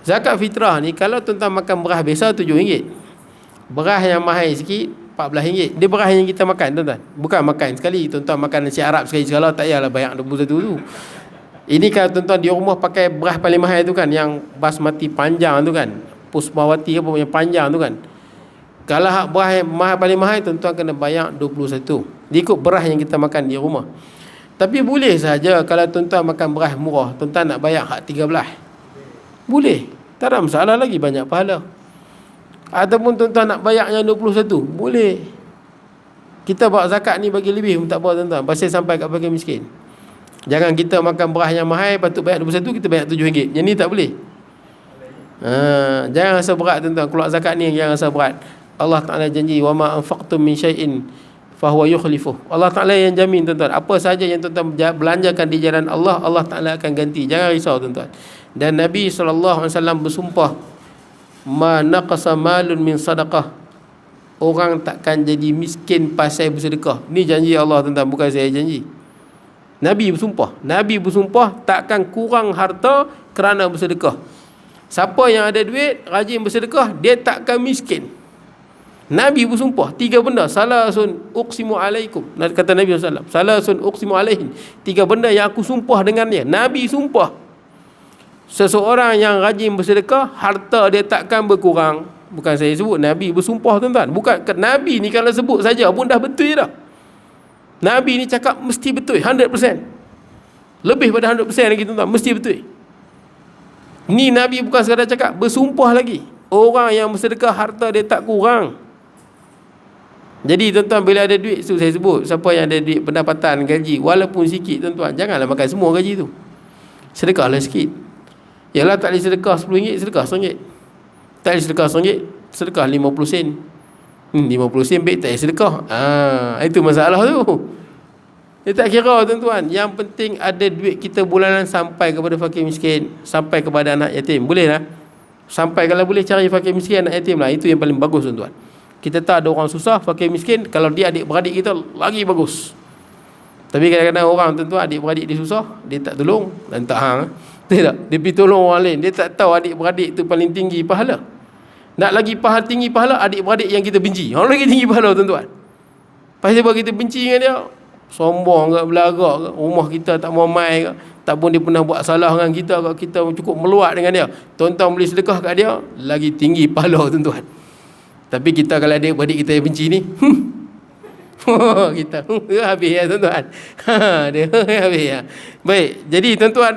Zakat fitrah ni, kalau tuan-tuan makan beras biasa RM7. Beras yang mahal sikit RM14. Dia beras yang kita makan tuan-tuan. Bukan makan sekali. Tuan-tuan makan nasi Arab sekali segala, tak payahlah bayar 21 tu. Ini kalau tuan-tuan di rumah pakai beras paling mahal tu kan, yang basmati panjang tu kan, Puspawati apa yang panjang tu kan. Kalau beras yang paling mahal, tuan-tuan kena bayar 21. Dia ikut beras yang kita makan di rumah. Tapi boleh saja kalau tuan-tuan makan beras murah, tuan-tuan nak bayar hak 13. Boleh. Tak ada masalah, lagi banyak pahala. Ataupun tuan-tuan nak bayar yang 21, boleh. Kita bawa zakat ni bagi lebih pun tak apa tuan-tuan, pasal sampai kat fakir miskin. Jangan kita makan beras yang mahal patut bayar 21, kita bayar RM7. Yang ni tak boleh. Jangan rasa berat tuan-tuan. Keluar zakat ni jangan rasa berat. Allah Ta'ala janji, wa ma anfaqtum min syai'in fahuwa yukhlifuh. Allah Ta'ala yang jamin tuan-tuan. Apa sahaja yang tuan-tuan belanjakan di jalan Allah, Allah Ta'ala akan ganti. Jangan risau tuan-tuan. Dan Nabi SAW bersumpah, ma naqasa malun min sadaqah. Orang takkan jadi miskin pasal bersedekah. Ni janji Allah tuan-tuan, bukan saya janji. Nabi bersumpah takkan kurang harta kerana bersedekah. Siapa yang ada duit rajin bersedekah, dia takkan miskin. Nabi bersumpah 3 benda. Salasun uqsimu alaikum. Kata Nabi SAW, salasun uqsimu alaihin. 3 benda yang aku sumpah dengannya. Nabi sumpah, seseorang yang rajin bersedekah, harta dia takkan berkurang. Bukan saya sebut, Nabi bersumpah tuan-tuan. Bukan Nabi ni kalau sebut saja pun dah betul dah. Nabi ni cakap mesti betul 100%. Lebih pada 100% lagi tuan-tuan, mesti betul. Ni Nabi bukan sekadar cakap, bersumpah lagi. Orang yang bersedekah harta dia tak kurang. Jadi tuan-tuan, bila ada duit, saya sebut, siapa yang ada duit pendapatan gaji walaupun sikit tuan-tuan, janganlah makan semua gaji tu. Sedekahlah sikit. Yalah tak boleh sedekah RM10, sedekah RM1. Tak boleh sedekah RM1, sedekah 50 sen. 50 sen baik tak sedekah. Itu masalah tu. Dia tak kira tuan-tuan. Yang penting ada duit kita bulanan sampai kepada fakir miskin, sampai kepada anak yatim. Boleh lah. Sampai kalau boleh cari fakir miskin, anak yatim lah. Itu yang paling bagus tuan-tuan. Kita tak ada orang susah, fakir miskin, kalau dia adik-beradik kita lagi bagus. Tapi kadang-kadang orang tuan-tuan adik-beradik dia susah, dia tak tolong, dan tak hang. Tidak, dia pergi tolong orang lain. Dia tak tahu adik-beradik tu paling tinggi pahala. Nak lagi tinggi pahala adik-beradik yang kita benci. Orang lagi tinggi pahala tuan-tuan. Pasal apa kita benci dengan dia? Sombong ke, belagak ke, rumah kita tak mau mai ke, tak pun dia pernah buat salah dengan kita ke, kita cukup meluat dengan dia. Tuan-tuan boleh sedekah kat dia, lagi tinggi pahala tuan-tuan. Tapi kita kalau adik-beradik kita yang benci ni, kita habis ya tuan-tuan. Dia habis ya. Baik, jadi tuan-tuan,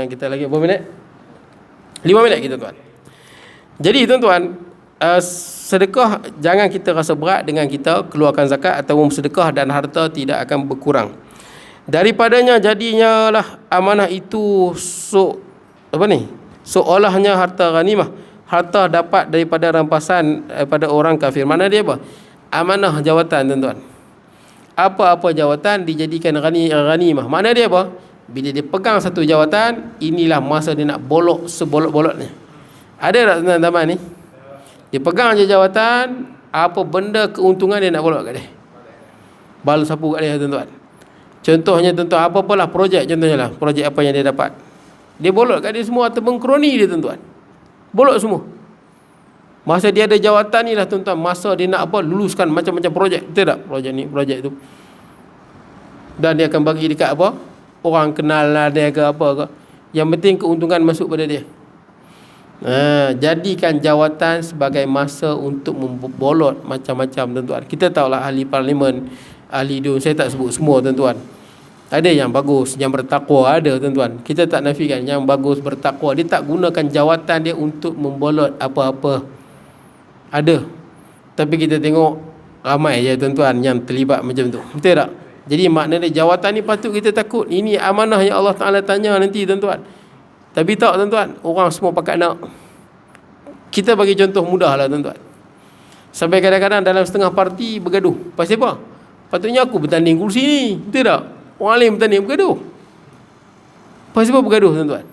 kita lagi berapa minit? 5 minit kita tuan. Jadi tuan-tuan, sedekah jangan kita rasa berat dengan kita keluarkan zakat atau sedekah dan harta tidak akan berkurang. Daripadanya jadinya lah amanah itu seolahnya harta ghanimah, harta dapat daripada rampasan pada orang kafir. Mana dia apa? Amanah jawatan tuan-tuan. Apa-apa jawatan dijadikan ghanimah. Mana dia apa? Bila dia pegang satu jawatan, inilah masa dia nak bolok sebolok-boloknya. Ada tak tuan-tuan ni? Dia pegang je jawatan, apa benda keuntungan dia nak bolok kat dia. Bal sapu kat dia tuan-tuan. Contohnya tuan-tuan, apa-apalah projek, contohnya lah, projek apa yang dia dapat. Dia bolok kat dia semua ataupun kroni dia tuan-tuan. Bolok semua. Masa dia ada jawatan ni lah tuan-tuan, masa dia nak apa, luluskan macam-macam projek. Betul tak? Projek ni, projek tu. Dan dia akan bagi dekat apa? Orang kenal lah dia ke apa ke. Yang penting keuntungan masuk pada dia. Jadikan jawatan sebagai masa untuk membolot macam-macam tuan-tuan. Kita tahulah ahli parlimen, ahli dun, saya tak sebut semua tuan-tuan. Ada yang bagus, yang bertakwa ada tuan-tuan. Kita tak nafikan yang bagus bertakwa, dia tak gunakan jawatan dia untuk membolot apa-apa. Ada. Tapi kita tengok ramai je tuan-tuan yang terlibat macam tu. Betul tak? Jadi maknanya jawatan ni patut kita takut. Ini amanah yang Allah Ta'ala tanya nanti tuan-tuan. Tapi tak tuan-tuan, orang semua pakat nak. Kita bagi contoh mudah lah tuan-tuan. Sampai kadang-kadang dalam setengah parti bergaduh. Pasal apa? Patutnya aku bertanding kursi ni. Betul tak? Orang lain bertanding bergaduh. Pasal apa bergaduh tuan-tuan?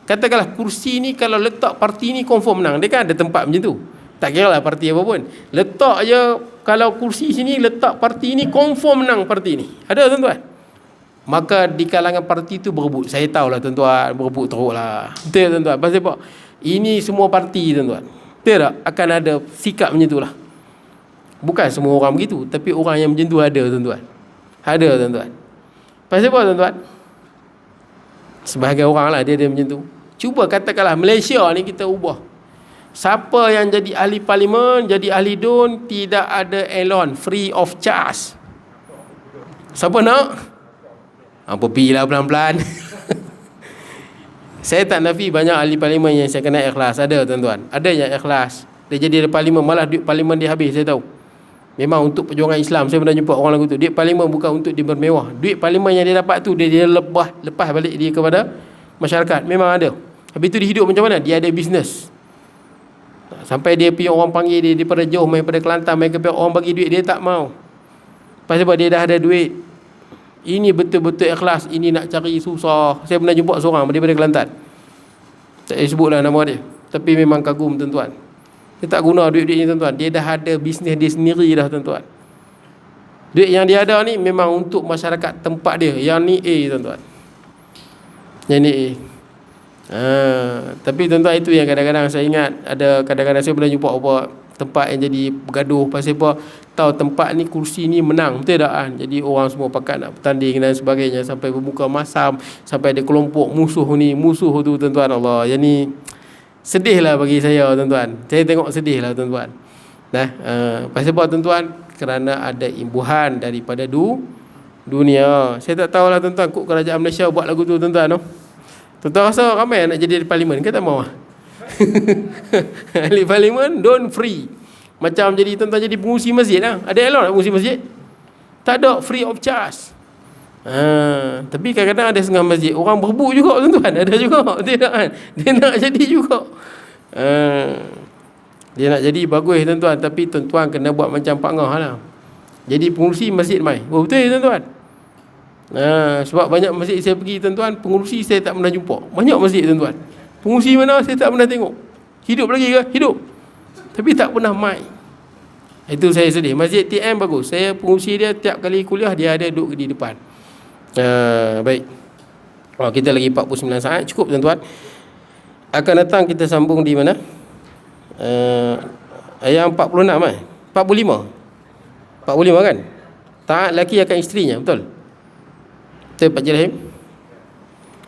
Katakanlah kursi ni kalau letak parti ni confirm menang. Dia kan ada tempat macam tu. Tak kira lah parti apa pun. Letak je, kalau kursi sini letak parti ni confirm menang parti ni. Ada tuan-tuan? Maka di kalangan parti tu berebut. Saya tahulah tuan-tuan, berebut teruk lah. Betul tuan-tuan? Pasal apa? Ini semua parti tuan-tuan. Betul tak? Akan ada sikap macam tu lah. Bukan semua orang begitu, tapi orang yang macam tu ada tuan-tuan. Ada tuan-tuan. Pasal apa tuan-tuan? Sebahagian orang lah dia macam tu. Cuba katakanlah Malaysia ni kita ubah. Siapa yang jadi ahli parlimen, jadi ahli dun, tidak ada elon, free of charge. Siapa nak? Pergilah pelan-pelan. Saya tak nafi banyak ahli parlimen yang saya kenal ikhlas. Ada tuan-tuan. Ada yang ikhlas. Dia jadi ahli parlimen, malah duit parlimen dia habis, saya tahu. Memang untuk perjuangan Islam. Saya pernah jumpa orang lagu tu. Duit parlimen bukan untuk dia bermewah. Duit parlimen yang dia dapat tu, dia lepas balik dia kepada masyarakat. Memang ada. Habis tu dia hidup macam mana? Dia ada bisnes. Sampai dia pergi orang panggil dia daripada jauh, main pada Kelantan, main ke pihak orang bagi duit, dia tak mau. Pasal apa? Dia dah ada duit. Ini betul-betul ikhlas. Ini nak cari susah. Saya pernah jumpa seorang daripada Kelantan. Tak payah sebutlah nama dia. Tapi memang kagum tuan-tuan. Dia tak guna duit-duit ni tuan-tuan. Dia dah ada bisnes dia sendiri dah tuan-tuan. Duit yang dia ada ni memang untuk masyarakat tempat dia. Yang ni A tuan-tuan. Yang ni A. Tapi tuan-tuan, itu yang kadang-kadang saya ingat. Ada kadang-kadang saya pernah jumpa apa tempat yang jadi bergaduh. Pasal apa? Tahu tempat ni kursi ni menang. Betul tak kan? Jadi orang semua pakat nak bertanding dan sebagainya. Sampai bermuka masam. Sampai ada kelompok musuh ni. Musuh tu tuan-tuan, Allah. Yang ni sedih lah bagi saya tuan-tuan. Saya tengok sedih lah tuan-tuan. Pasal apa tuan-tuan? Kerana ada imbuhan daripada dunia. Saya tak tahulah tuan-tuan, kok kerajaan Malaysia buat lagu tu tuan-tuan. Tuan-tuan rasa ramai nak jadi ahli parlimen ke tak mau? Ahli parlimen don't free. Macam jadi tuan-tuan jadi pengurusi masjid lah. Ada elok nak pengurusi masjid? Tak ada, free of charge. Tapi kadang-kadang ada setengah masjid orang berebut juga tuan-tuan. Ada juga. Dia nak jadi juga. Dia nak jadi bagus tuan-tuan, tapi tuan-tuan kena buat macam Pak Ngah lah. Jadi pengurusi masjid mai. Oh, betul tuan-tuan. Sebab banyak masjid saya pergi tuan-tuan, pengurusi saya tak pernah jumpa. Banyak masjid tuan-tuan, pengurusi mana saya tak pernah tengok. Hidup lagi ke? Hidup, tapi tak pernah mai. Itu saya sedih. Masjid TM bagus. Saya pengurusi dia, tiap kali kuliah dia ada duduk di depan. Baik. Kita lagi 49 saat. Cukup tuan-tuan. Akan datang kita sambung di mana? Ayat 46 45 kan? Taat laki akan isterinya. Betul? Betul Pak Jirahim?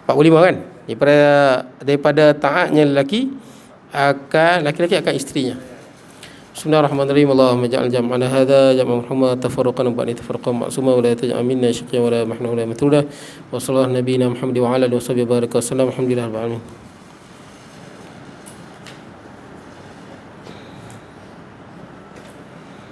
45 kan? Daripada taatnya lelaki akan laki-laki akan isterinya. Bismillahirrahmanirrahim. Allahumma ja'al jam'ana hadha jam'an marhuma tafarruqan ba'da tafarruqan ma'suma wa la taj'al minna shaqiyyan wa la mahnunan wa la matruda wa sallallahu nabiyina Muhammad wa ala alihi wa sahbihi baraka wa sallam. Alhamdulillah rabbil alamin.